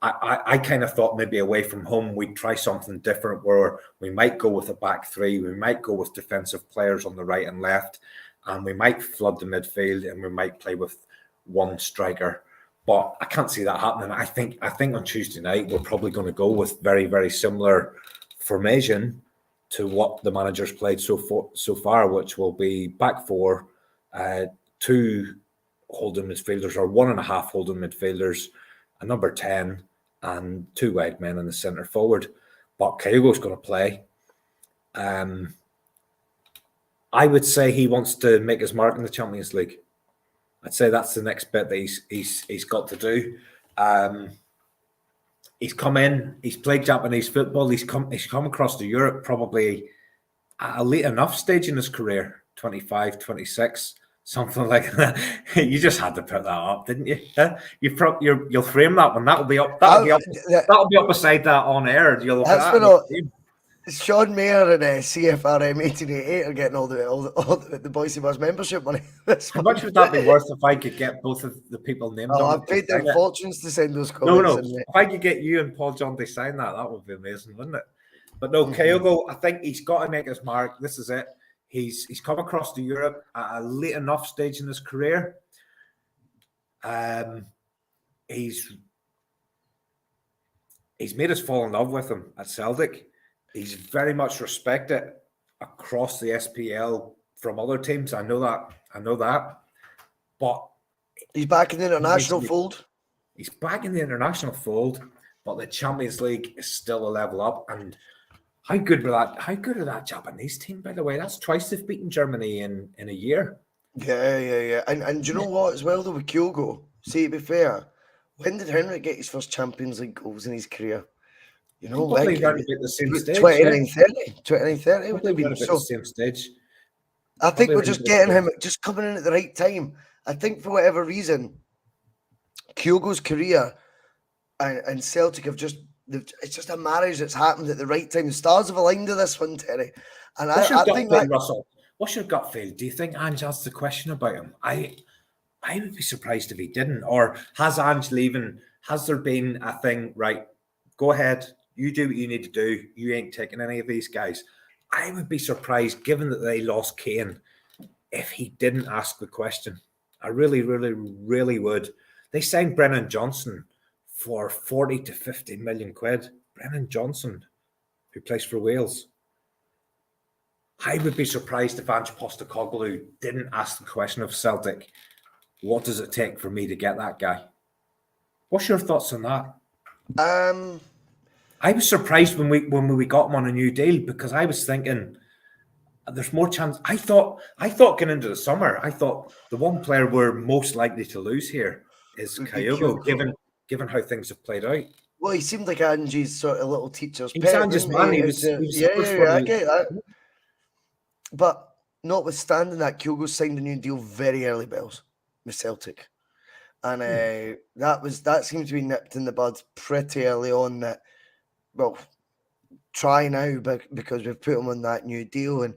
I kind of thought maybe away from home we'd try something different, where we might go with a back three, we might go with defensive players on the right and left, and we might flood the midfield, and we might play with one striker. But I can't see that happening. I think on Tuesday night we're probably going to go with very, very similar formation to what the manager's played so far, which will be back four, two holding midfielders, or 1.5 holding midfielders, a number 10, and two wide men in the centre forward. But Kyogo's going to play. I would say he wants to make his mark in the Champions League. I'd say that's the next bit that he's got to do. he's come in, he's played Japanese football, he's come across to Europe probably at a late enough stage in his career, 25, 26, something like that. You just had to put that up, didn't you? You'll frame that one. That'll be up beside that on air. You'll look at that. Sean Mayer and CFRM 1888 are getting all the Bhoycie Bus membership money. How much would that be worth if I could get both of the people named? I've paid them fortunes to send those comments. No. If I could get you and Paul John to sign that would be amazing, wouldn't it? But no, Kyogo, I think he's got to make his mark. This is it. He's come across to Europe at a late enough stage in his career. He's made us fall in love with him at Celtic. He's very much respected across the SPL from other teams. I know that. But he's back in the international fold. He's back in the international fold, but the Champions League is still a level up. And how good are that Japanese team, by the way? That's twice they've beaten Germany in a year. Yeah. And do you know what as well though with Kyogo? See, to be fair, when did Henrik get his first Champions League goals in his career? You know, like the same stage. 29-30 would have been the same stage. I think we're just getting him, just coming in at the right time. I think for whatever reason, Kyogo's career and Celtic have it's just a marriage that's happened at the right time. The stars have aligned to this one, Terry. And I think that, Russell, what's your gut feel? Do you think Ange asked the question about him? I would be surprised if he didn't. Or has Ange leaving? Has there been a thing, right, go ahead, you do what you need to do. You ain't taking any of these guys. I would be surprised, given that they lost Kane, if he didn't ask the question. I really, really, really would. They signed Brennan Johnson for 40 to 50 million quid. Brennan Johnson, who plays for Wales. I would be surprised if Ange Postecoglou didn't ask the question of Celtic, what does it take for me to get that guy? What's your thoughts on that? I was surprised when we got him on a new deal because I was thinking there's more chance. I thought going into the summer, I thought the one player we're most likely to lose here is Kyogo, given how things have played out. Well, he seemed like Angie's sort of little teacher's pet. Ange's man. He was I get that. But notwithstanding that, Kyogo signed a new deal very early, Bells, with Celtic. And that seemed to be nipped in the bud pretty early on that, well, try now because we've put him on that new deal. And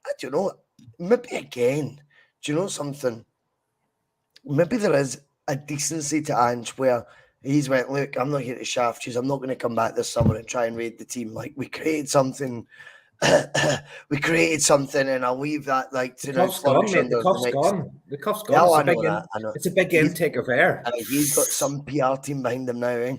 I don't know, maybe again, do you know something? Maybe there is a decency to Ange where he's went, look, I'm not here to shaft you. I'm not going to come back this summer and try and raid the team. Like, we created something. And I'll leave that like to the cuff's gone. The cuff's gone. Yeah, it's a big intake of air. And he's got some PR team behind him now, eh?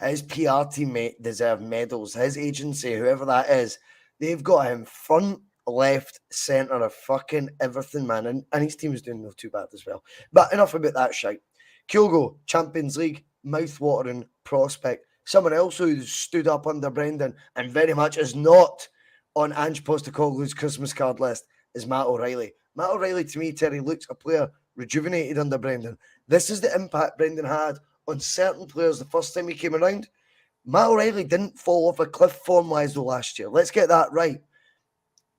His PR team deserve medals. His agency, whoever that is, they've got him front, left, centre of fucking everything, man. And his team's doing not too bad as well. But enough about that shite. Kyogo, Champions League, mouth-watering prospect. Someone else who stood up under Brendan and very much is not on Ange Postecoglou's Christmas card list is Matt O'Reilly. Matt O'Reilly, to me, Terry, looks a player rejuvenated under Brendan. This is the impact Brendan had on certain players the first time he came around. Matt O'Reilly didn't fall off a cliff form-wise though last year. Let's get that right.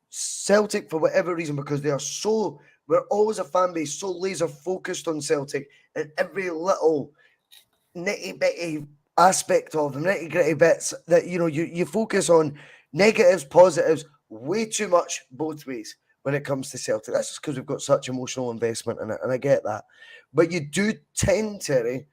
Celtic, for whatever reason, because we're always a fan base so laser-focused on Celtic and every little nitty-bitty aspect of them, nitty-gritty bits that, you focus on negatives, positives, way too much both ways when it comes to Celtic. That's just because we've got such emotional investment in it, and I get that. But you do tend, Terry,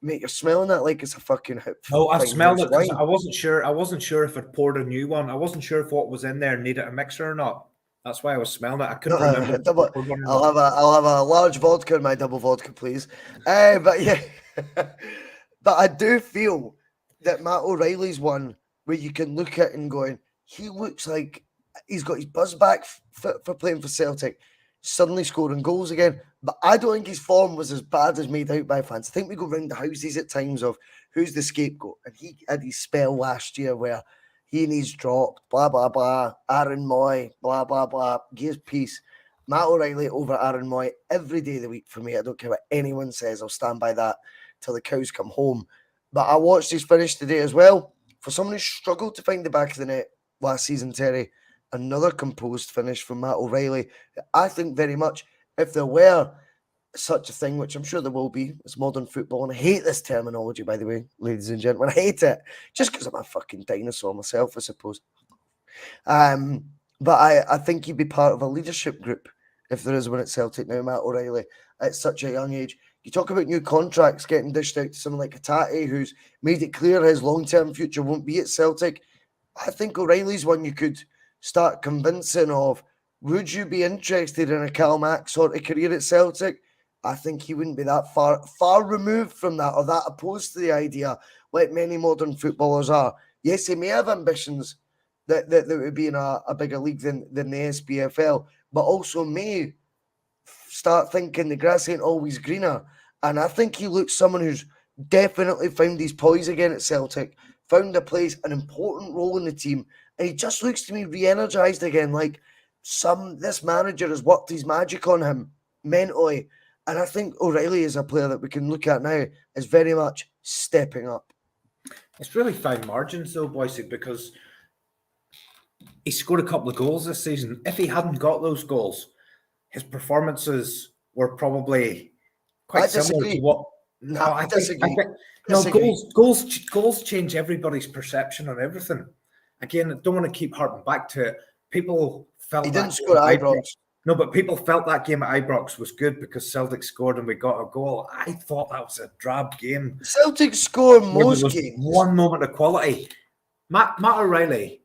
mate, you're smelling that like it's a fucking hip. No, I smelled it because I wasn't sure if I'd poured a new one. I wasn't sure if what was in there needed a mixer or not. That's why I was smelling it. I couldn't remember. I'll have a large vodka in my double vodka, please. But yeah, but I do feel that Matt O'Reilly's one where you can look at and going, he looks like he's got his buzz back for playing for Celtic, suddenly scoring goals again. But I don't think his form was as bad as made out by fans. I think we go round the houses at times of who's the scapegoat. And he had his spell last year where he needs dropped, blah, blah, blah. Aaron Moy, blah, blah, blah. Gives peace. Matt O'Reilly over Aaron Moy every day of the week for me. I don't care what anyone says. I'll stand by that till the cows come home. But I watched his finish today as well. For someone who struggled to find the back of the net last season, Terry, another composed finish from Matt O'Reilly. I think very much if there were such a thing, which I'm sure there will be, it's modern football, and I hate this terminology, by the way, ladies and gentlemen. I hate it just because I'm a fucking dinosaur myself, I suppose. But I think he'd be part of a leadership group if there is one at Celtic now, Matt O'Reilly, at such a young age. You talk about new contracts getting dished out to someone like Hatate, who's made it clear his long-term future won't be at Celtic. I think O'Reilly's one you could start convincing of. Would you be interested in a Cal Mack sort of career at Celtic? I think he wouldn't be that far removed from that, or that opposed to the idea, like many modern footballers are. Yes, he may have ambitions that would be in a bigger league than the SPFL, but also may start thinking the grass ain't always greener. And I think he looks someone who's definitely found his poise again at Celtic, found a place, an important role in the team, and he just looks to me re-energized again. Like this manager has worked his magic on him mentally. And I think O'Reilly is a player that we can look at now as very much stepping up. It's really fine margins though, Bhoycie, because he scored a couple of goals this season. If he hadn't got those goals, his performances were probably quite similar to what. No, I disagree. Goals change everybody's perception on everything. Again, I don't want to keep harping back to it. People felt he didn't score at Ibrox. No, but people felt that game at Ibrox was good because Celtic scored and we got a goal. I thought that was a drab game. Celtic score most games. One moment of quality. Matt O'Reilly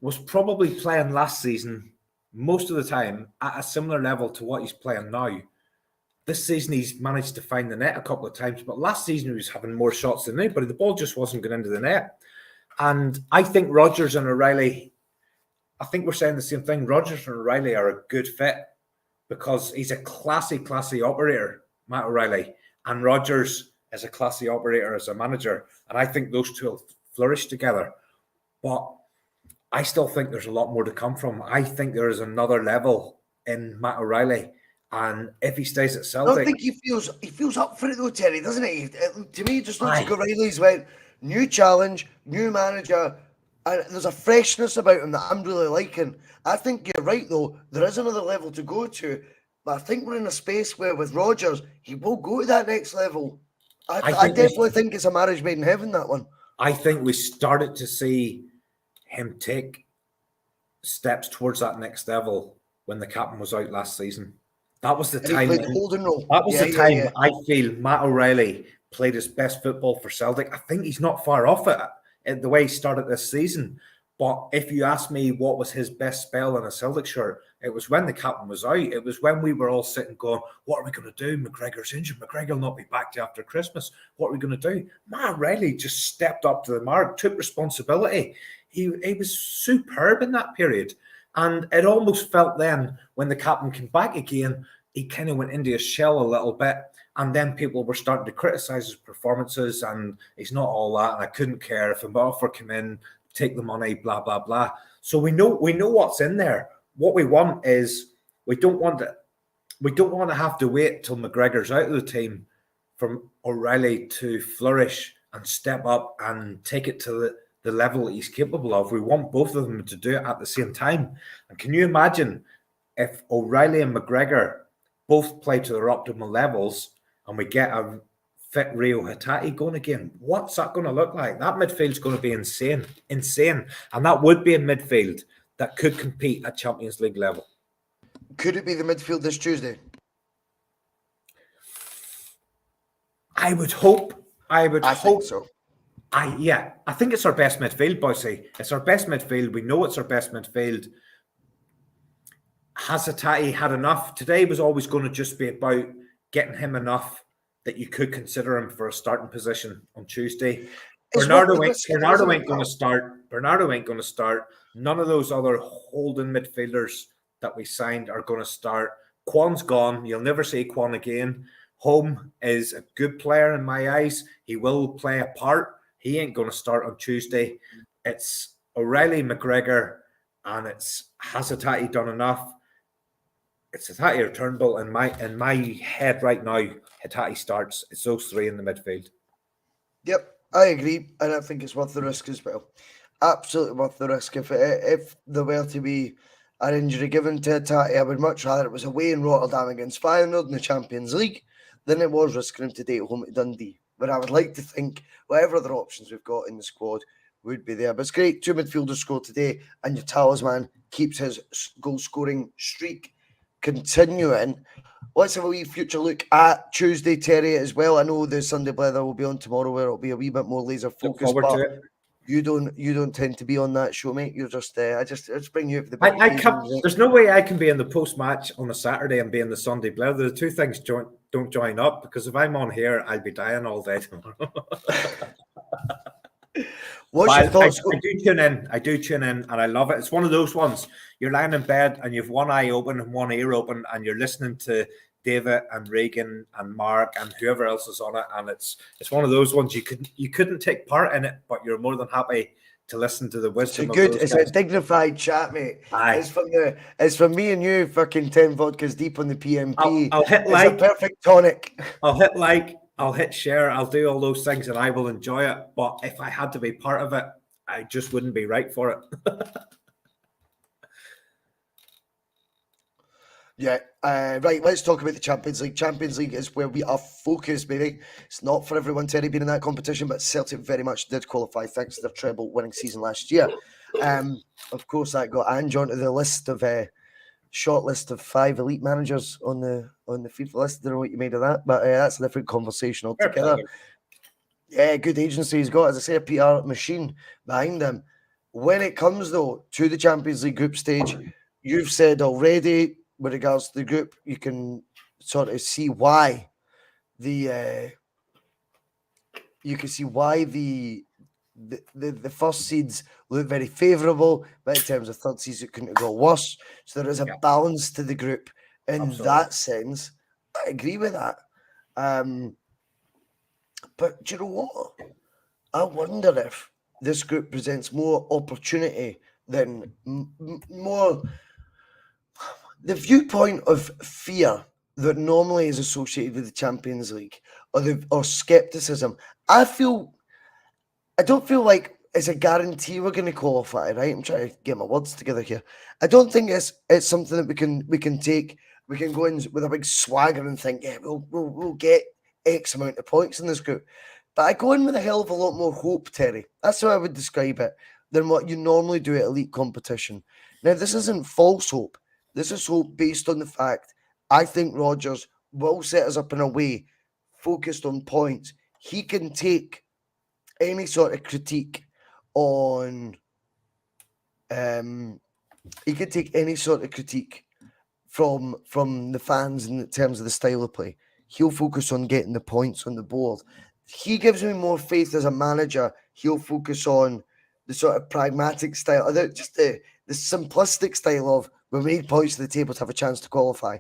was probably playing last season most of the time at a similar level to what he's playing now. This season he's managed to find the net a couple of times, but last season he was having more shots than anybody. The ball just wasn't going into the net. And I think Rodgers and O'Reilly, I think we're saying the same thing. Rodgers and O'Reilly are a good fit because he's a classy operator, Matt O'Reilly, and Rodgers is a classy operator as a manager. And I think those two will flourish together. But I still think there's a lot more to come from. I think there is another level in Matt O'Reilly. And if he stays at Celtic... I don't think he feels up for it though, Terry, doesn't he? To me, it just looks like O'Reilly's went, new challenge, new manager, and there's a freshness about him that I'm really liking. I think you're right, though. There is another level to go to. But I think we're in a space where with Rodgers, he will go to that next level. I definitely think it's a marriage made in heaven, that one. I think we started to see him take steps towards that next level when the captain was out last season. That was the time. That was the time I feel Matt O'Reilly played his best football for Celtic. I think he's not far off it the way he started this season. But if you ask me what was his best spell in a Celtic shirt, it was when the captain was out. It was when we were all sitting going, what are we going to do? McGregor's injured. McGregor will not be back till after Christmas. What are we going to do? Matt O'Reilly just stepped up to the mark, took responsibility. He was superb in that period. And it almost felt then when the captain came back again, he kind of went into his shell a little bit. And then people were starting to criticise his performances and he's not all that. And I couldn't care if an offer came in, take the money, blah, blah, blah. So we know what's in there. What we want is we don't want to have to wait till McGregor's out of the team for O'Reilly to flourish and step up and take it to the level that he's capable of. We want both of them to do it at the same time. And can you imagine if O'Reilly and McGregor both play to their optimal levels and we get a fit Rio Hatate going again? What's that going to look like? That midfield's going to be insane. And that would be a midfield that could compete at Champions League level. Could it be the midfield this Tuesday? I would hope. I think so. I think it's our best midfield, Bhoycie. It's our best midfield. We know it's our best midfield. Has Hatate had enough? Today was always going to just be about getting him enough that you could consider him for a starting position on Tuesday. Bernardo ain't going to start. Bernardo ain't going to start. None of those other holding midfielders that we signed are going to start. Quan's gone. You'll never see Quan again. Home is a good player in my eyes. He will play a part. He ain't going to start on Tuesday. It's O'Reilly, McGregor, and it's has Hatate done enough? It's Hatate or Turnbull in my head right now. Hatate starts. It's those three in the midfield. Yep, I agree, and I think it's worth the risk as well. Absolutely worth the risk. If there were to be an injury given to Tati, I would much rather it was away in Rotterdam against Feyenoord in the Champions League than it was risking him today at home at Dundee. But I would like to think whatever other options we've got in the squad would be there. But it's great, 2 midfielders scored today, and your talisman keeps his goal-scoring streak continuing. Let's have a wee future look at Tuesday, Terry, as well. I know the Sunday Blether will be on tomorrow, where it'll be a wee bit more laser Look focused. forward to But it. you don't tend to be on that show, mate. You're just I just bring you up for the big I can't. occasions, mate. There's no way I can be in the post match on a Saturday and be in the Sunday Blether. The two things don't join up, because if I'm on here, I'll be dying all day tomorrow. What's your thoughts? I do tune in, and I love it. It's one of those ones. You're lying in bed and you've one eye open and one ear open, and you're listening to David and Regan and Mark and whoever else is on it, and it's one of those ones you couldn't take part in it, but you're more than happy to listen to the wisdom. It's a dignified chat, mate. Aye. It's from me and you, fucking 10 vodkas deep on the P.M.P. I'll hit it's like. a perfect tonic. I'll hit like. I'll hit share. I'll do all those things, and I will enjoy it. But if I had to be part of it, I just wouldn't be right for it. Yeah, right, let's talk about the Champions League. Champions League is where we are focused, baby. It's not for everyone, Terry, being in that competition, but Celtic very much did qualify thanks to their treble winning season last year. Of course, that got Ange onto the list of short list of 5 elite managers on the FIFA list. I don't know what you made of that, but that's a different conversation altogether. Yeah, good agency he's got, as I say, a PR machine behind him. When it comes, though, to the Champions League group stage, you've said already, with regards to the group, you can sort of see why the first seeds look very favourable, but in terms of third seeds, it couldn't go worse. So there is a balance to the group in that sense. I agree with that. But do you know what? I wonder if this group presents more opportunity than more. The viewpoint of fear that normally is associated with the Champions League or skepticism, I don't feel like it's a guarantee we're going to qualify, right? I'm trying to get my words together here. I don't think it's something that we can take. We can go in with a big swagger and think, yeah, we'll get X amount of points in this group. But I go in with a hell of a lot more hope, Terry. That's how I would describe it, than what you normally do at elite competition. Now, this isn't false hope. This is hope based on the fact I think Rodgers will set us up in a way focused on points. He can take any sort of critique on he can take any sort of critique from the fans in terms of the style of play. He'll focus on getting the points on the board. He gives me more faith as a manager. He'll focus on the sort of pragmatic style, just the simplistic style of we need points to the table to have a chance to qualify.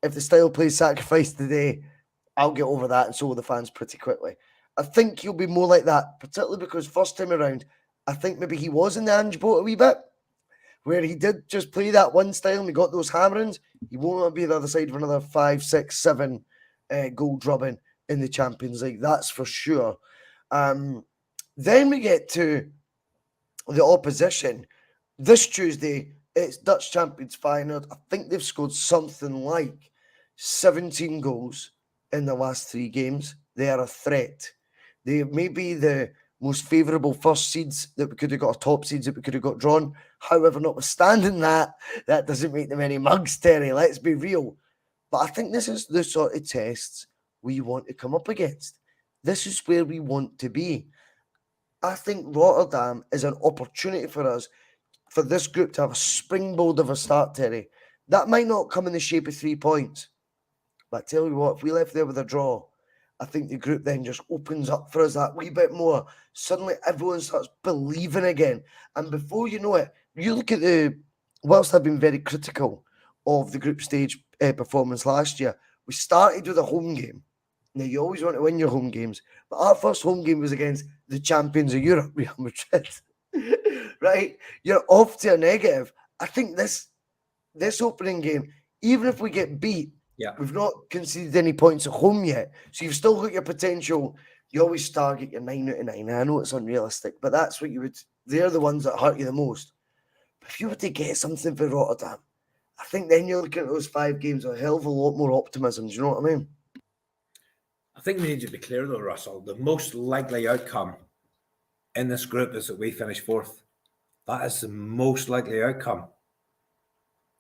If the style play is sacrificed today, I'll get over that, and so will the fans pretty quickly. I think he'll be more like that, particularly because first time around, I think maybe he was in the Ange boat a wee bit, where he did just play that one style and we got those hammerings. He won't be the other side for another 5, 6, 7 goal drubbing in the Champions League, that's for sure. Then we get to the opposition. This Tuesday, it's Dutch champions Feyenoord. I think they've scored something like 17 goals in the last 3 games. They are a threat. They may be the most favourable first seeds that we could have got, or top seeds that we could have got drawn. However, notwithstanding that doesn't make them any mugs, Terry. Let's be real. But I think this is the sort of tests we want to come up against. This is where we want to be. I think Rotterdam is an opportunity for us, for this group to have a springboard of a start, Terry. That might not come in the shape of 3 points. But I tell you what, if we left there with a draw, I think the group then just opens up for us that wee bit more. Suddenly everyone starts believing again. And before you know it, you look at whilst I've been very critical of the group stage performance last year, we started with a home game. Now, you always want to win your home games, but our first home game was against the champions of Europe, Real Madrid. Right? You're off to a negative. I think this opening game, even if we get beat, we've not conceded any points at home yet. So you've still got your potential you always target your 9 out of 9. I know it's unrealistic, but that's what you would. They're the ones that hurt you the most. But if you were to get something for Rotterdam, I think then you're looking at those 5 games with a hell of a lot more optimism. Do you know what I mean? I think we need to be clear though, Russell. The most likely outcome in this group is that we finish 4th. That is the most likely outcome.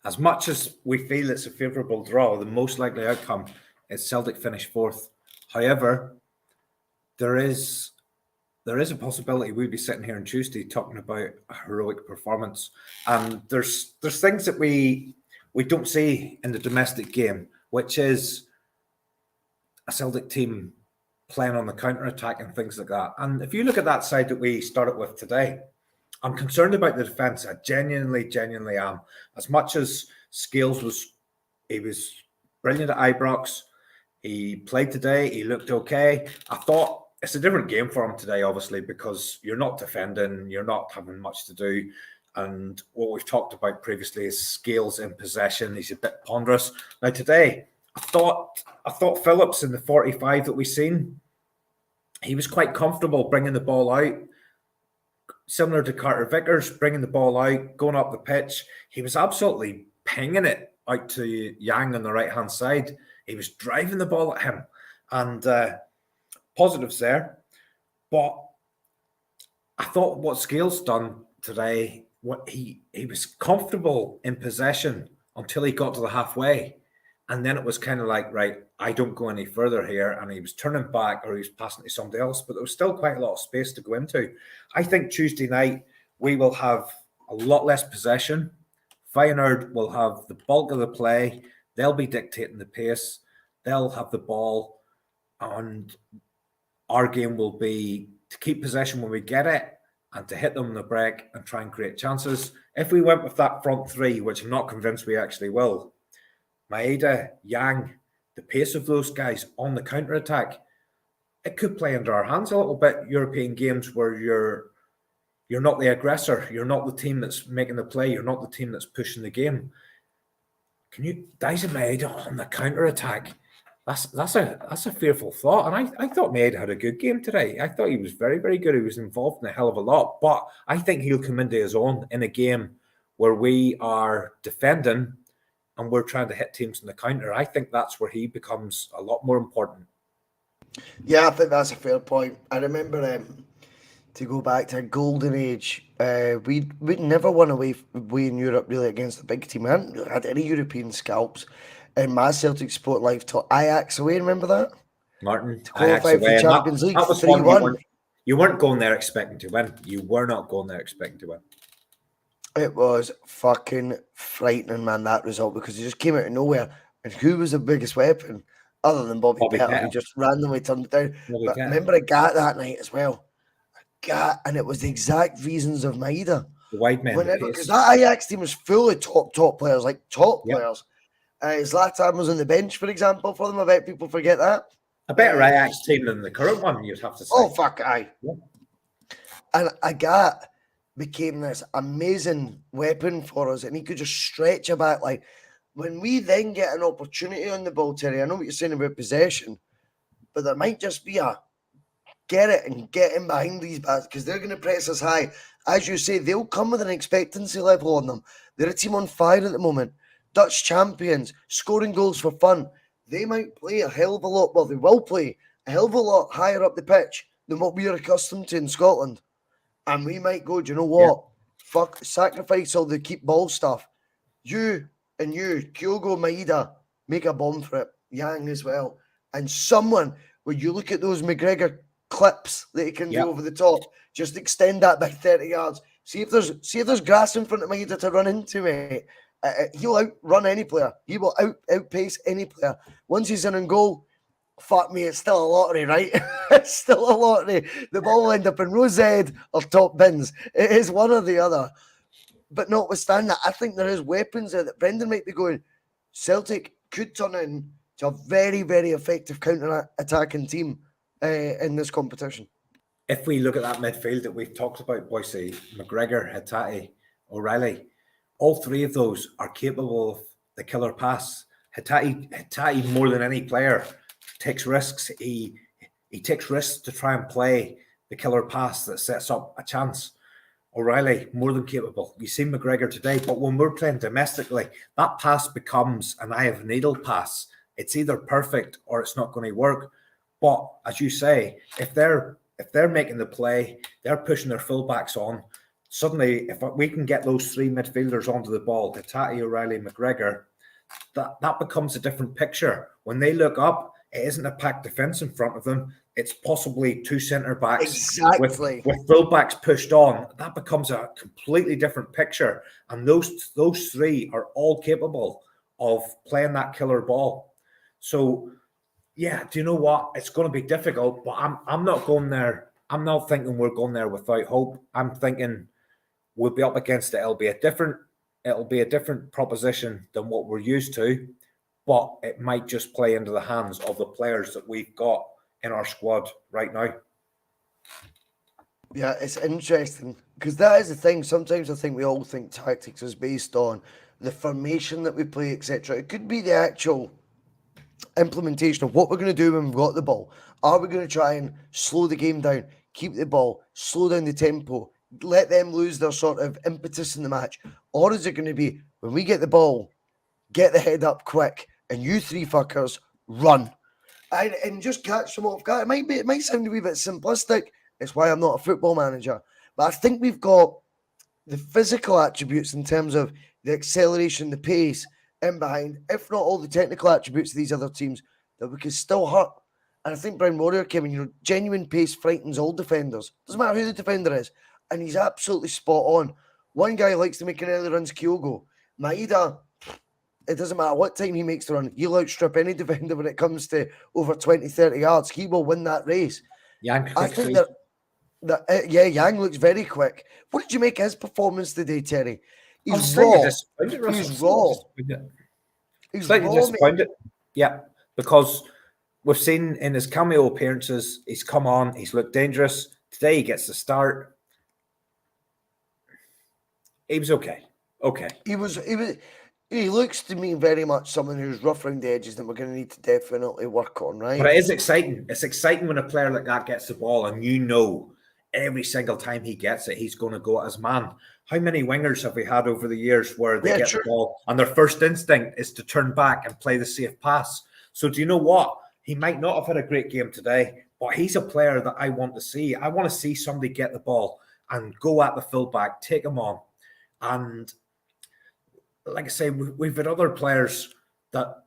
As much as we feel it's a favourable draw, the most likely outcome is Celtic finish 4th. However, there is a possibility we'd be sitting here on Tuesday talking about a heroic performance. And there's things that we don't see in the domestic game, which is a Celtic team playing on the counter-attack and things like that. And if you look at that side that we started with today, I'm concerned about the defence. I genuinely am. As much as Scales was brilliant at Ibrox, he played today, he looked okay. I thought it's a different game for him today, obviously, because you're not defending, you're not having much to do. And what we've talked about previously is Scales in possession. He's a bit ponderous. Now today, I thought Phillips in the 45 that we've seen, he was quite comfortable bringing the ball out, similar to Carter Vickers, bringing the ball out, going up the pitch. He was absolutely pinging it out to Yang on the right-hand side. He was driving the ball at him. And positives there. But I thought what Scales done today, what he was comfortable in possession until he got to the halfway. And then it was kind of like, right, I don't go any further here. And he was turning back or he was passing to somebody else, but there was still quite a lot of space to go into. I think Tuesday night we will have a lot less possession. Feyenoord will have the bulk of the play. They'll be dictating the pace. They'll have the ball. And our game will be to keep possession when we get it and to hit them on the break and try and create chances. If we went with that front 3, which I'm not convinced we actually will, Maeda, Yang, the pace of those guys on the counter-attack, it could play into our hands a little bit. European games where you're not the aggressor, you're not the team that's making the play, you're not the team that's pushing the game. Can you Dyson Maeda on the counter-attack? That's a fearful thought. And I thought Maeda had a good game today. I thought he was very, very good. He was involved in a hell of a lot. But I think he'll come into his own in a game where we are defending and we're trying to hit teams in the counter. I think that's where he becomes a lot more important. Yeah, I think that's a fair point. I remember to go back to a golden age, we'd never won away in Europe really against a big team. I hadn't really had any European scalps in my Celtic sport life till Ajax away. Remember that? Martin, To qualify for Champions League, that was 3-1. You weren't going there expecting to win. You were not going there expecting to win. It was fucking frightening, man, that result, because he just came out of nowhere. And who was the biggest weapon other than Bobby Pettit? He just randomly turned it down. But remember a Gat that night as well. A Gat, and it was the exact reasons of Maeda. The wide man. Because that Ajax team was full of top players, like top players. Zlatan was on the bench, for example, for them. I bet people forget that. A better Ajax team than the current one, you'd have to say. Oh, fuck, aye. Yeah. And a Gat became this amazing weapon for us, and he could just stretch a back. Like, when we then get an opportunity on the ball, Terry, I know what you're saying about possession, but there might just be a get it and get in behind these bats, because they're going to press us high. As you say, they'll come with an expectancy level on them. They're a team on fire at the moment. Dutch champions, scoring goals for fun. They might play a hell of a lot, well, they will play a hell of a lot higher up the pitch than what we are accustomed to in Scotland. And we might go, do you know what? Yeah. Fuck, sacrifice all the keep ball stuff. You, Kyogo, Maeda, make a bomb for it. Yang as well. And someone, when you look at those McGregor clips that he can do over the top, just extend that by 30 yards. See if there's grass in front of Maeda to run into, mate. He'll outrun any player. He will outpace any player. Once he's in goal, fuck me, it's still a lottery, right? It's still a lottery. The ball will end up in Rose Ed or top bins. It is one or the other. But notwithstanding that, I think there is weapons there that Brendan might be going, Celtic could turn into a very, very effective counter-attacking team in this competition. If we look at that midfield that we've talked about, Bhoycie, McGregor, Hatate, O'Reilly, all 3 of those are capable of the killer pass. Hatate more than any player takes risks. He He takes risks to try and play the killer pass that sets up a chance. O'Reilly, more than capable. You see McGregor today, but when we're playing domestically, that pass becomes an eye of needle pass. It's either perfect or it's not going to work. But as you say, if they're making the play, they're pushing their fullbacks on. Suddenly, if we can get those three midfielders onto the ball, Hatate, O'Reilly, McGregor, that becomes a different picture. When they look up, it isn't a packed defence in front of them. It's possibly two centre backs with full backs pushed on. That becomes a completely different picture. And those three are all capable of playing that killer ball. So, yeah, do you know what? It's going to be difficult, but I'm not going there. I'm not thinking we're going there without hope. I'm thinking we'll be up against it. It'll be a different proposition than what we're used to, but it might just play into the hands of the players that we've got in our squad right now. Yeah, it's interesting because that is the thing. Sometimes I think we all think tactics is based on the formation that we play, etc. It could be the actual implementation of what we're going to do when we've got the ball. Are we going to try and slow the game down, keep the ball, slow down the tempo, let them lose their sort of impetus in the match? Or is it going to be, when we get the ball, get the head up quick, and you three fuckers run? And just catch them off guard. It might sound a wee bit simplistic. It's why I'm not a football manager. But I think we've got the physical attributes in terms of the acceleration, the pace, in behind, if not all the technical attributes of these other teams, that we can still hurt. And I think Brown Warrior came in, genuine pace frightens all defenders. Doesn't matter who the defender is. And he's absolutely spot on. One guy likes to make an early runs, Kyogo. Maeda, it doesn't matter what time he makes the run. He'll outstrip any defender when it comes to over 20, 30 yards. He will win that race. I think Yang looks very quick. What did you make of his performance today, Terry? He's raw. He's raw. Slightly disappointed. Yeah, because we've seen in his cameo appearances, he's come on, he's looked dangerous. Today he gets the start. He was okay. Okay. He looks to me very much someone who's rough around the edges that we're going to need to definitely work on, right? But it is exciting. It's exciting when a player like that gets the ball and you know every single time he gets it, he's going to go at his man. How many wingers have we had over the years where they get the ball and their first instinct is to turn back and play the safe pass? So do you know what? He might not have had a great game today, but he's a player that I want to see. I want to see somebody get the ball and go at the fullback, take him on. And like I say, we've had other players that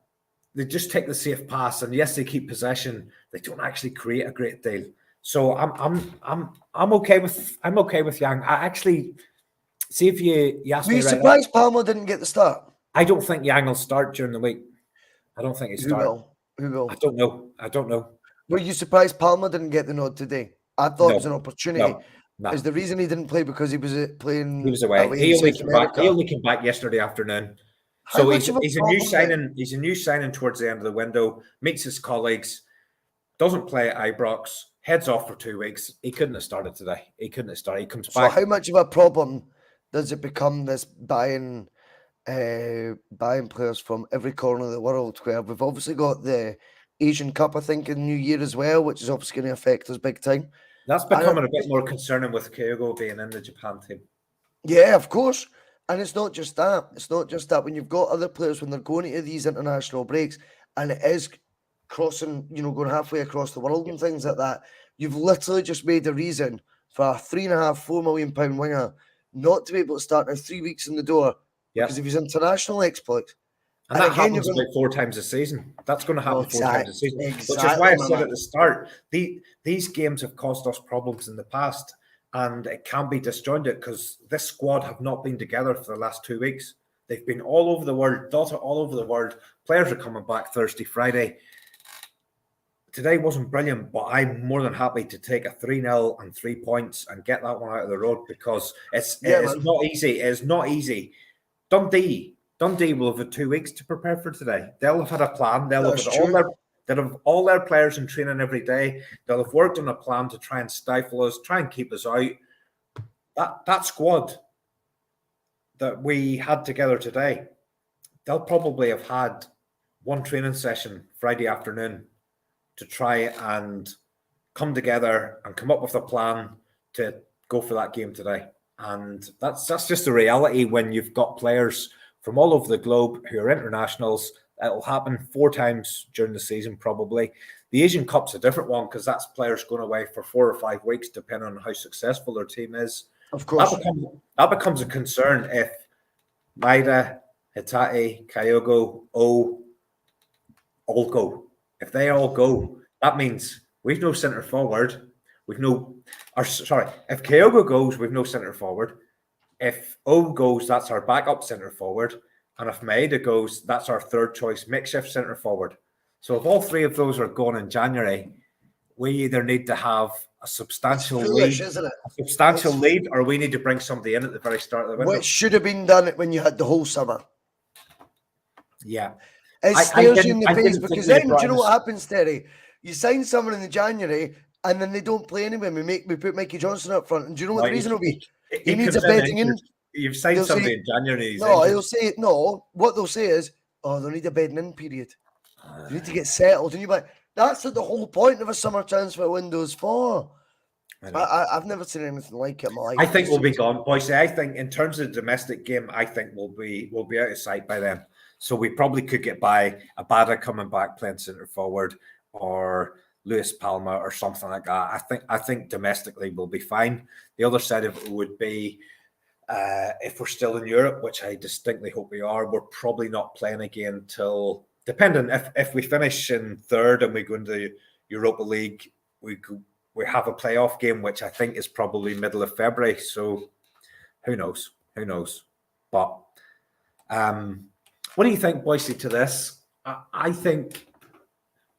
they just take the safe pass, and yes, they keep possession. They don't actually create a great deal. So I'm okay with Yang. I actually see if you ask me. Were you surprised Palmer didn't get the start? I don't think Yang will start during the week. I don't think he'll start. Who will? I don't know. Were you surprised Palmer didn't get the nod today? I thought it was an opportunity. No. Is the reason he didn't play because he was playing? He was away. He only came back yesterday afternoon. So he's a new signing. He's a new signing towards the end of the window. Meets his colleagues. Doesn't play at Ibrox. Heads off for 2 weeks. He couldn't have started today. He comes back. So how much of a problem does it become this buying players from every corner of the world? Where we've obviously got the Asian Cup, I think, in New Year as well, which is obviously going to affect us big time. That's becoming a bit more concerning with Kyogo being in the Japan team. Yeah, of course. And it's not just that. It's not just that. When you've got other players, when they're going into these international breaks, and it is crossing, going halfway across the world and things like that, you've literally just made a reason for a £3.5-4 million winger not to be able to start now 3 weeks in the door because of his international exploits. And that happens about 4 times a season. That's going to happen 4 times a season. Exactly, which is why I said at the start, these games have caused us problems in the past, and it can be disjointed because this squad have not been together for the last 2 weeks. They've been all over the world, dotted all over the world. Players are coming back Thursday, Friday. Today wasn't brilliant, but I'm more than happy to take a 3-0 and 3 points and get that one out of the road because it's not easy. It's not easy. Dundee will have had 2 weeks to prepare for today. They'll have had a plan. They'll have all their players in training every day. They'll have worked on a plan to try and stifle us, try and keep us out. That squad that we had together today, they'll probably have had one training session Friday afternoon to try and come together and come up with a plan to go for that game today. And that's just the reality when you've got players from all over the globe who are internationals. It'll happen 4 times during the season, probably. The Asian Cup's a different one because that's players going away for 4 or 5 weeks, depending on how successful their team is. Of course. That becomes a concern if Maida, Hitati, Kyogo, O all go. If they all go, that means we've no centre forward. If Kyogo goes, we've no centre forward. If O goes, that's our backup centre forward. And if Maida goes, that's our third choice makeshift centre forward. So if all 3 of those are gone in January, we either need to have a substantial lead, or we need to bring somebody in at the very start of the window. Which should have been done when you had the whole summer. Yeah. It stares you in the face because then, do you know what happens, Terry? You sign someone in the January and then they don't play anyway. We put Mikey Johnson up front. And do you know what the reason will be? He needs a bedding in. You've signed somebody in January. What they'll say is, they'll need a bedding in period. You need to get settled. And you're like, that's what the whole point of a summer transfer window is for. I've never seen anything like it in my life. I think we'll be gone, Bhoycie. I think in terms of the domestic game, I think we'll be out of sight by then. So we probably could get by Abada coming back playing centre forward or Luis Palma or something like that. I think domestically we'll be fine. The other side of it would be if we're still in Europe, which I distinctly hope we are, we're probably not playing again till, depending if we finish in 3rd and we go into Europa League, we have a playoff game, which I think is probably middle of February. So who knows? But what do you think, Bhoycie, to this? I think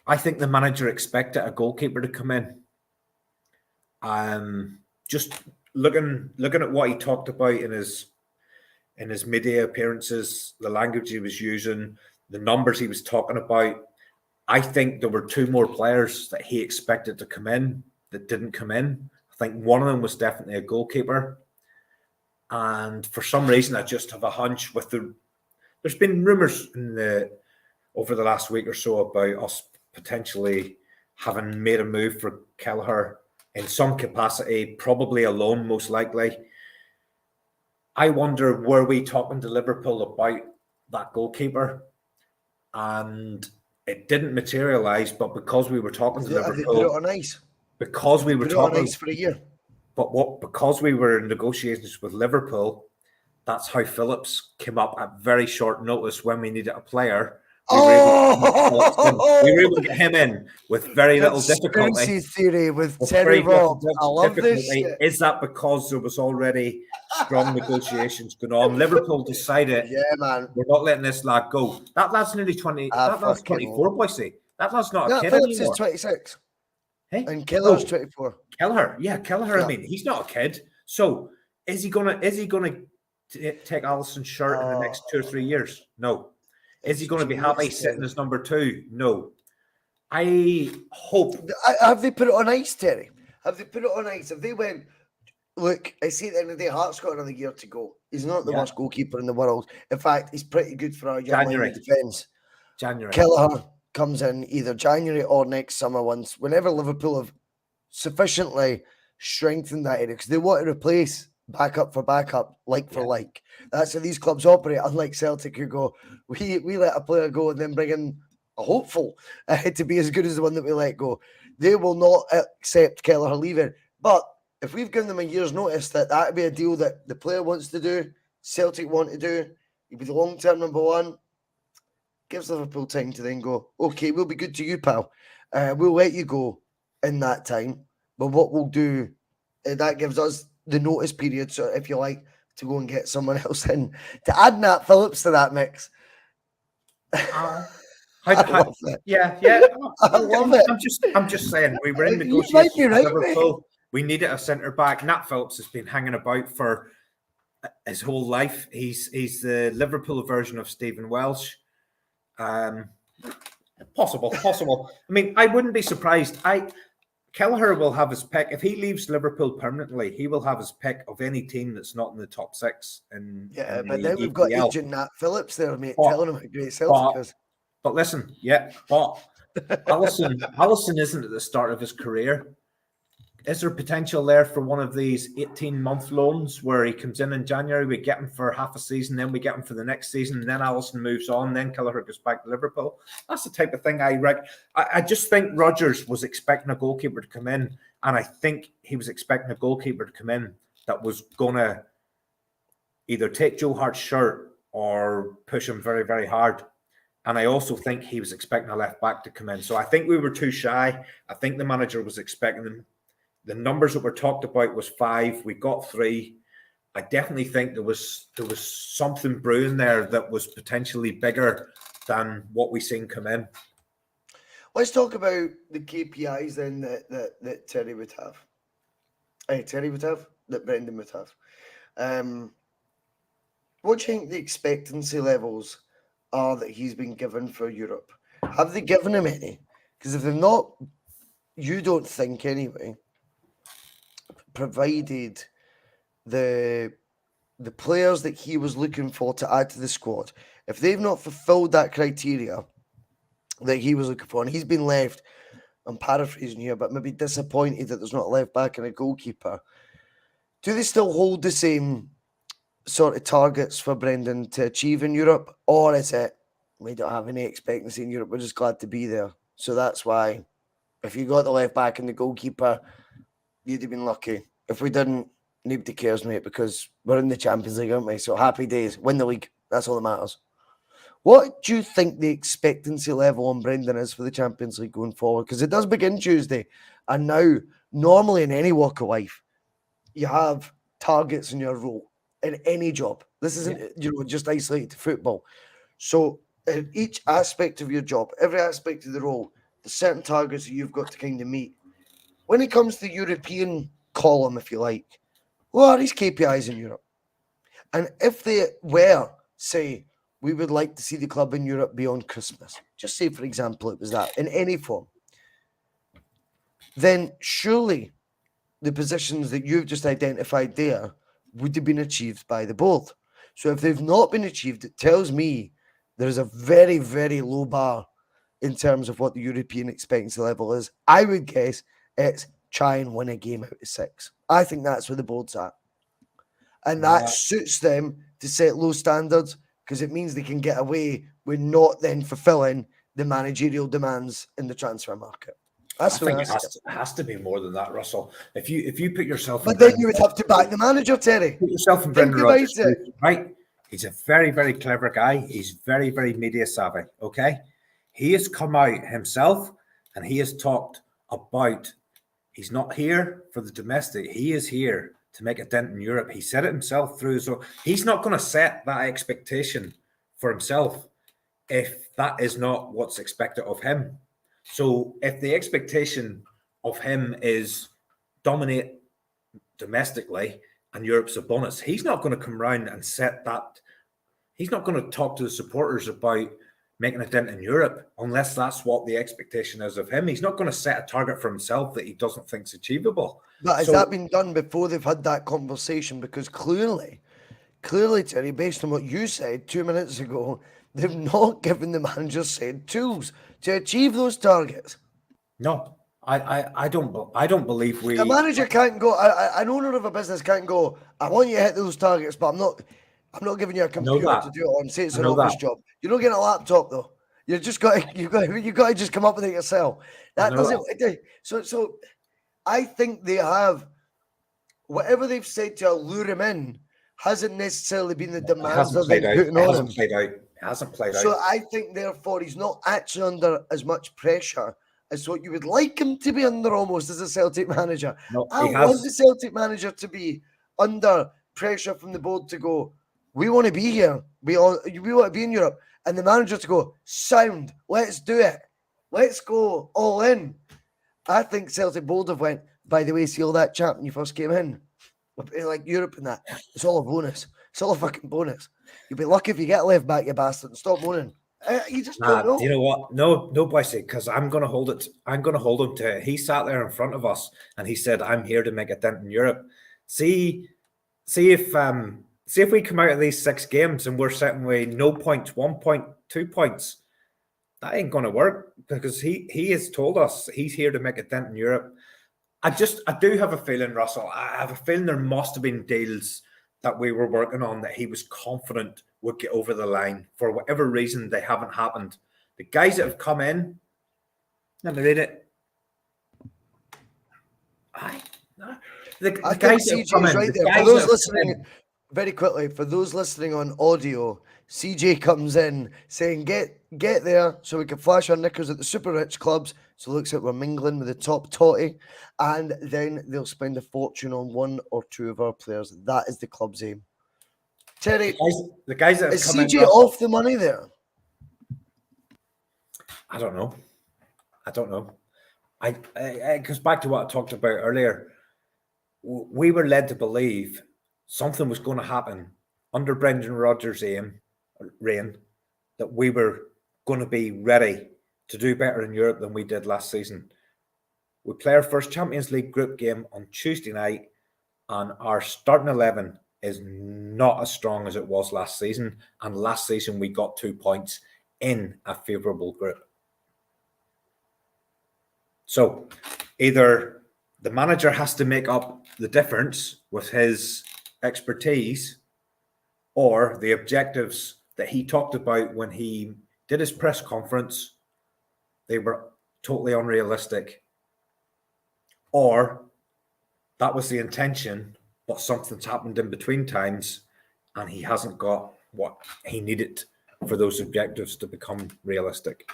the manager expected a goalkeeper to come in. Just looking at what he talked about in his media appearances, the language he was using, the numbers he was talking about, I think there were 2 more players that he expected to come in that didn't come in. I think one of them was definitely a goalkeeper. And for some reason, I just have a hunch there's been rumours over the last week or so about us potentially having made a move for Kelleher in some capacity, probably alone, most likely. I wonder, were we talking to Liverpool about that goalkeeper? And it didn't materialise, but because we were talking to Liverpool, they put it on ice. Because we were talking on ice for a year. Because we were in negotiations with Liverpool, that's how Phillips came up at very short notice when we needed a player. We were able to get him in with very little difficulty. Conspiracy theory with Terry Robb. I love this shit. Is that because there was already strong negotiations going on? Liverpool decided, man, we're not letting this lad go. That lad's nearly 20. That lad's 24, Bhoycie. That lad's not a kid Phillips anymore. is 26. Hey? And Kelleher's 24. Kelleher. I mean, he's not a kid. So is he gonna take Alisson's shirt in the next 2 or 3 years? No. Is he going to be happy sitting as number 2? No. I hope. Have they put it on ice, Terry? Have they put it on ice? If they went, look, I see at the end of the day, Hart's got another year to go. He's not the worst goalkeeper in the world. In fact, he's pretty good for our young line of defence. January. Kelleher comes in either January or next summer whenever Liverpool have sufficiently strengthened that area, because they want to replace backup for backup, like for like. That's how these clubs operate, unlike Celtic, who go, we let a player go and then bring in a hopeful to be as good as the one that we let go. They will not accept Kelleher leaving. But if we've given them a year's notice that would be a deal that the player wants to do, Celtic want to do, he'll be the long-term number 1, gives Liverpool time to then go, okay, we'll be good to you, pal. We'll let you go in that time. But what we'll do, that gives us the notice period, so if you like, to go and get someone else in to add Nat Phillips to that mix. I love it. Yeah. I love it. I'm just saying, we were in negotiations with Liverpool. We needed a centre back. Nat Phillips has been hanging about for his whole life. He's the Liverpool version of Stephen Welsh. Possible. I mean, I wouldn't be surprised. Kelleher will have his pick. If he leaves Liverpool permanently, he will have his pick of any team that's not in the top 6. But then we've got agent Nat Phillips there, mate, telling him how great Celtic is. But listen, but Alisson isn't at the start of his career. is there potential there for one of these 18-month loans where he comes in January, we get him for half a season, then we get him for the next season, and then Allison moves on, then Kelleher goes back to Liverpool? That's the type of thing I just think Rodgers was expecting a goalkeeper to come in, and I think he was expecting a goalkeeper to come in that was going to either take Joe Hart's shirt or push him very, very hard. And I also think he was expecting a left back to come in. So I think we were too shy. I think the manager was expecting them. The numbers that were talked about was 5. We got 3. I definitely think there was something brewing there that was potentially bigger than what we seen come in. Let's talk about the KPIs then that Terry would have. That Brendan would have. What do you think the expectancy levels are that he's been given for Europe? Have they given him any? Because if they're not, you don't think anyway, provided the players that he was looking for to add to the squad, if they've not fulfilled that criteria that he was looking for, and he's been left, I'm paraphrasing here, but maybe disappointed that there's not a left back and a goalkeeper, do they still hold the same sort of targets for Brendan to achieve in Europe? Or is it, we don't have any expectancy in Europe, we're just glad to be there? So that's why, if you got the left back and the goalkeeper, you'd have been lucky. If we didn't, nobody cares, mate, because we're in the Champions League, aren't we? So happy days. Win the league. That's all that matters. What do you think the expectancy level on Brendan is for the Champions League going forward? Because it does begin Tuesday. And now, normally in any walk of life, you have targets in your role, in any job. This isn't, just isolated to football. So in each aspect of your job, every aspect of the role, there's certain targets that you've got to kind of meet. When it comes to the European column, if you like, what are these KPIs in Europe? And if they were, say, we would like to see the club in Europe beyond Christmas, just say, for example, it was that, in any form, then surely the positions that you've just identified there would have been achieved by the board. So if they've not been achieved, it tells me there's a very, very low bar in terms of what the European expectancy level is. I would guess it's try and win a game out of 6. I think that's where the board's at. And that suits them to set low standards because it means they can get away with not then fulfilling the managerial demands in the transfer market. I think it has to be more than that, Russell. If you put yourself, but then you would have to back the manager, Terry. Put yourself in Brendan Rodgers, right? He's a very, very clever guy. He's very, very media savvy. Okay, he has come out himself and he has talked about he's not here for the domestic. He is here to make a dent in Europe. He said it himself through. So he's not going to set that expectation for himself if that is not what's expected of him. So if the expectation of him is dominate domestically and Europe's a bonus, he's not going to come round and set that. He's not going to talk to the supporters about making a dent in Europe unless that's what the expectation is of him. He's not going to set a target for himself that he doesn't think is achievable. But has that been done before they've had that conversation? Because clearly, Terry, based on what you said 2 minutes ago, they've not given the manager said tools to achieve those targets. No, I don't believe we. The manager can't go. An owner of a business can't go, I want you to hit those targets, but I'm not giving you a computer to do it on. Say it's an office job. You're not getting a laptop though. You just got to just come up with it yourself. That doesn't. So I think they have whatever they've said to lure him in hasn't necessarily been the demands that they're putting on him. It hasn't played out. So I think therefore he's not actually under as much pressure as what you would like him to be under almost as a Celtic manager. No, I want the Celtic manager to be under pressure from the board to go, we want to be here. We want to be in Europe. And the manager to go, sound, let's do it. Let's go all in. I think Celtic board have went, by the way, see all that chat when you first came in? Like Europe and that. It's all a bonus. It's all a fucking bonus. You'll be lucky if you get a left back, you bastard, and stop moaning. You just don't know. You know what? No, Bhoycie, because I'm going to hold it. I'm going to hold him to it. He sat there in front of us and he said, I'm here to make a dent in Europe. See if we come out of these 6 games and we're sitting with no points, 1 point, 2 points, that ain't going to work because he has told us he's here to make a dent in Europe. I do have a feeling, Russell. I have a feeling there must have been deals that we were working on that he was confident would get over the line. For whatever reason, they haven't happened. The guys that have come in, let me read it. The guys that have come in, right the there. guys For those that have come listening, in, very quickly, for those listening on audio, CJ comes in saying, get there so we can flash our knickers at the super rich clubs. So it looks like we're mingling with the top totty. And then they'll spend a fortune on one or two of our players. That is the club's aim. Terry, the guys that have is come in, CJ Russell, off the money there? I don't know. It goes back to what I talked about earlier. We were led to believe something was going to happen under Brendan Rodgers' reign, that we were going to be ready to do better in Europe than we did last season. We play our first Champions League group game on Tuesday night, and our starting 11 is not as strong as it was last season. And last season, we got 2 points in a favourable group. So either the manager has to make up the difference with his expertise, or the objectives that he talked about when he did his press conference, they were totally unrealistic. Or that was the intention, but something's happened in between times and he hasn't got what he needed for those objectives to become realistic.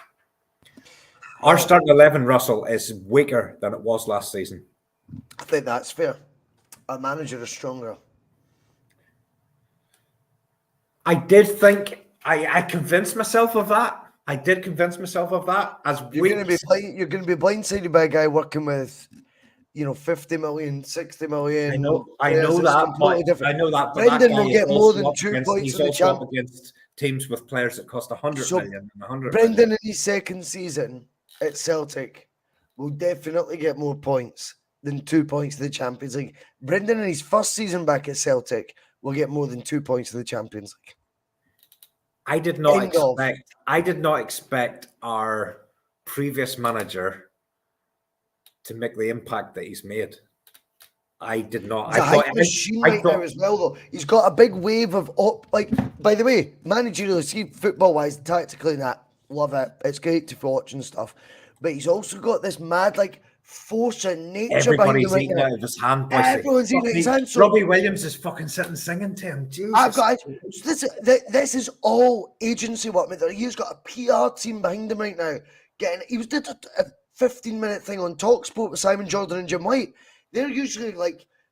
Our starting 11, Russell, is weaker than it was last season. I think that's fair. Our manager is stronger. I did think I convinced myself of that. I did convince myself of that. As you're going to be blindsided by a guy working with, 50 million, 60 million. I know that, but Brendan that guy will get more than 2 points he's in the also up champ. against teams with players that cost 100 million and 100 Brendan million. in his second season at Celtic will definitely get more points than 2 points to the Champions League. Brendan in his first season back at Celtic will get more than 2 points to the Champions League. I did not expect our previous manager to make the impact that he's made. I did not. He's a hype machine now as well, though. He's got a big wave of by the way, managerial, see, football-wise, tactically, love it. It's great to watch and stuff. But he's also got this mad, force of nature. Everybody's eating out of his hand. Everyone's eating out of his hand. So Robbie Williams is fucking sitting singing to him. Jesus. This is all agency work. He's got a PR team behind him right now. He did a 15-minute thing on TalkSport with Simon Jordan and Jim White. They're usually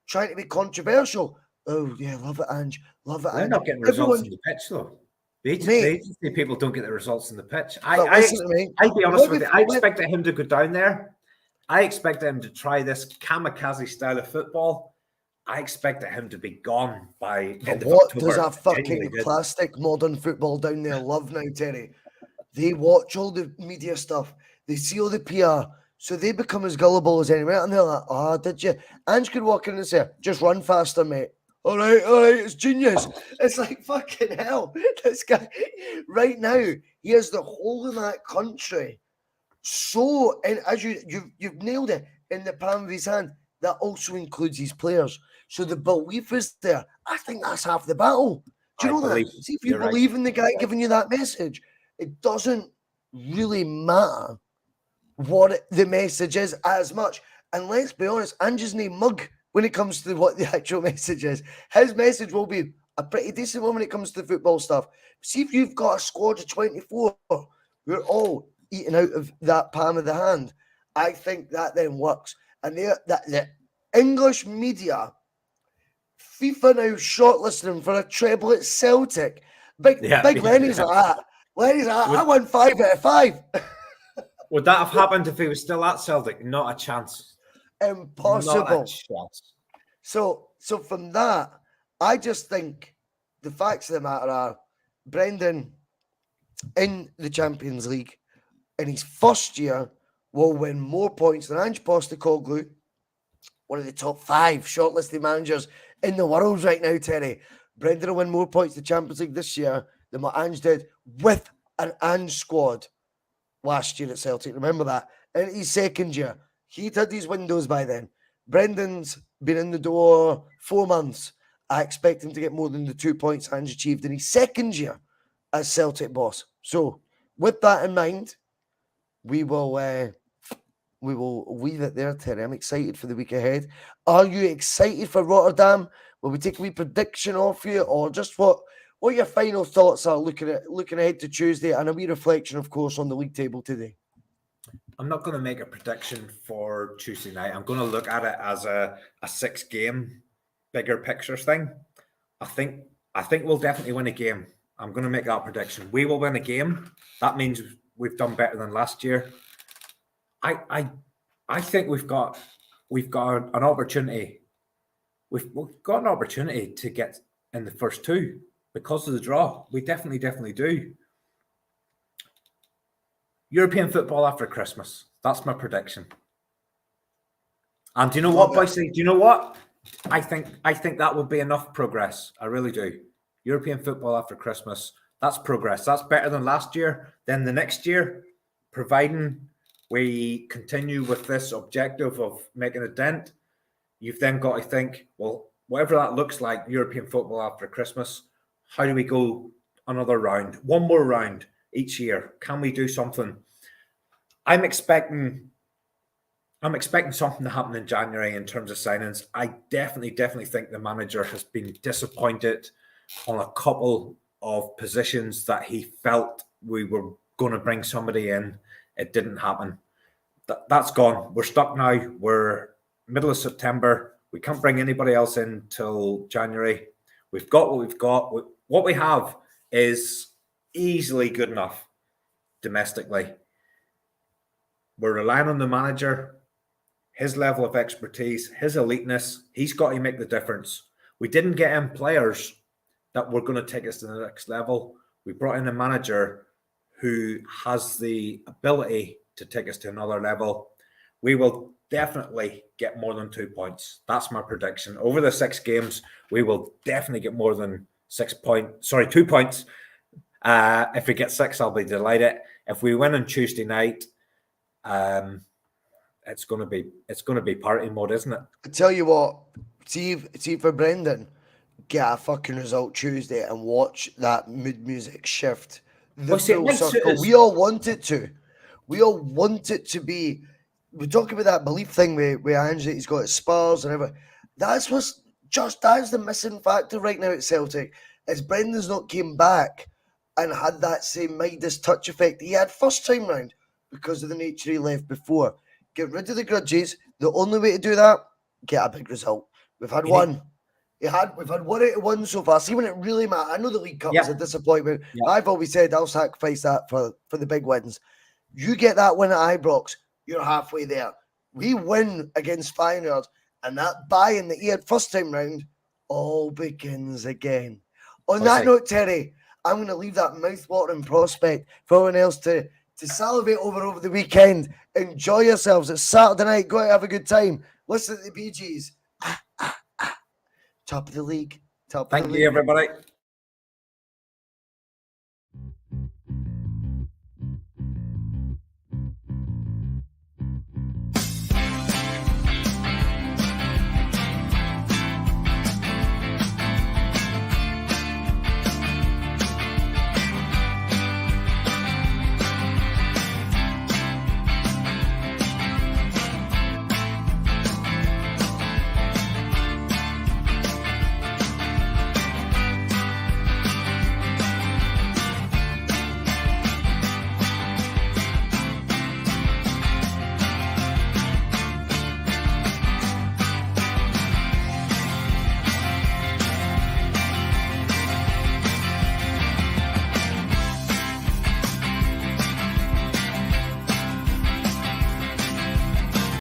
trying to be controversial. Oh yeah, love it, Ange. Love it. They're not getting results in the pitch though. The agency people don't get the results in the pitch. I'll be honest with you. I expected him to go down there. I expected him to try this kamikaze style of football. I expected him to be gone by end of October. Does that fucking plastic modern football down there love now, Terry? They watch all the media stuff. They see all the PR. So they become as gullible as anyone. And they're like, did you? Ange could walk in and say, just run faster, mate. All right, it's genius. It's like, fucking hell. This guy, right now, he has the whole of that country. So, and as you've nailed it, in the palm of his hand, that also includes his players. So the belief is there. I think that's half the battle. Do you know that? See, if you believe in the guy giving you that message, it doesn't really matter what the message is as much. And let's be honest, Ange's no mug when it comes to what the actual message is. His message will be a pretty decent one when it comes to the football stuff. See, if you've got a squad of 24, we're all eating out of that palm of the hand. I think that then works. And the English media, FIFA now shortlisting for a treble at Celtic. Big Lenny's like that. Lenny's like that. I won 5 out of 5. Would that have happened if he was still at Celtic? Not a chance. Impossible. Not a chance. So from that, I just think the facts of the matter are Brendan in the Champions League in his first year will win more points than Ange Postecoglou, one of the top 5 shortlisted managers in the world right now, Terry. Brendan will win more points in the Champions League this year than what Ange did with an Ange squad last year at Celtic. Remember that. In his second year, he'd had these windows by then. Brendan's been in the door 4 months. I expect him to get more than the 2 points Ange achieved in his second year as Celtic boss. So, with that in mind, we will leave it there, Terry. I'm excited for the week ahead. Are you excited for Rotterdam? Will we take a wee prediction off you, or just what your final thoughts are looking ahead to Tuesday, and a wee reflection, of course, on the league table today? I'm not going to make a prediction for Tuesday night. I'm going to look at it as a 6-game bigger picture thing. I think we'll definitely win a game. I'm going to make that prediction. We will win a game. That means we've done better than last year. I think we've got an opportunity. We've got an opportunity to get in the first two because of the draw. We definitely do. European football after Christmas. That's my prediction. And do you know what, Bhoycie? Do you know what? I think that would be enough progress. I really do. European football after Christmas. That's progress. That's better than last year. Then the next year, providing we continue with this objective of making a dent, you've then got to think, well, whatever that looks like, European football after Christmas, how do we go another round? One more round each year. Can we do something? I'm expecting something to happen in January in terms of signings. I definitely think the manager has been disappointed on a couple of positions that he felt we were going to bring somebody in. It didn't happen. That's gone. We're stuck now. We're middle of September. We can't bring anybody else in till January. We've got what we've got. What we have is easily good enough domestically. We're relying on the manager, his level of expertise, his eliteness. He's got to make the difference. We didn't get in players that were going to take us to the next level. We brought in a manager who has the ability to take us to another level. We will definitely get more than 2 points. That's my prediction. Over the 6 games, we will definitely get more than 2 points. If we get 6, I'll be delighted. If we win on Tuesday night, it's going to be party mode, isn't it? I tell you what, see for Brendan, get a fucking result Tuesday and watch that mood music shift. The full circle. We all want it to. We all want it to be. We're talking about that belief thing with Ange that he's got at Spurs and everything. That's the missing factor right now at Celtic. Is Brendan's not came back and had that same Midas touch effect he had first time round because of the nature he left before. Get rid of the grudges. The only way to do that, get a big result. We've had one. We've had 1 out of 1 so far. See when it really matters. I know the League Cup was a disappointment. I've always said I'll sacrifice that for the big wins. You get that win at Ibrox, you're halfway there. We win against Feyenoord, and that bye in that he had first time round all begins again. On that note, Terry, I'm going to leave that mouth-watering prospect for everyone else to salivate over the weekend. Enjoy yourselves. It's Saturday night. Go out and have a good time. Listen to the Bee Gees. Top of the league. Thank you, everybody.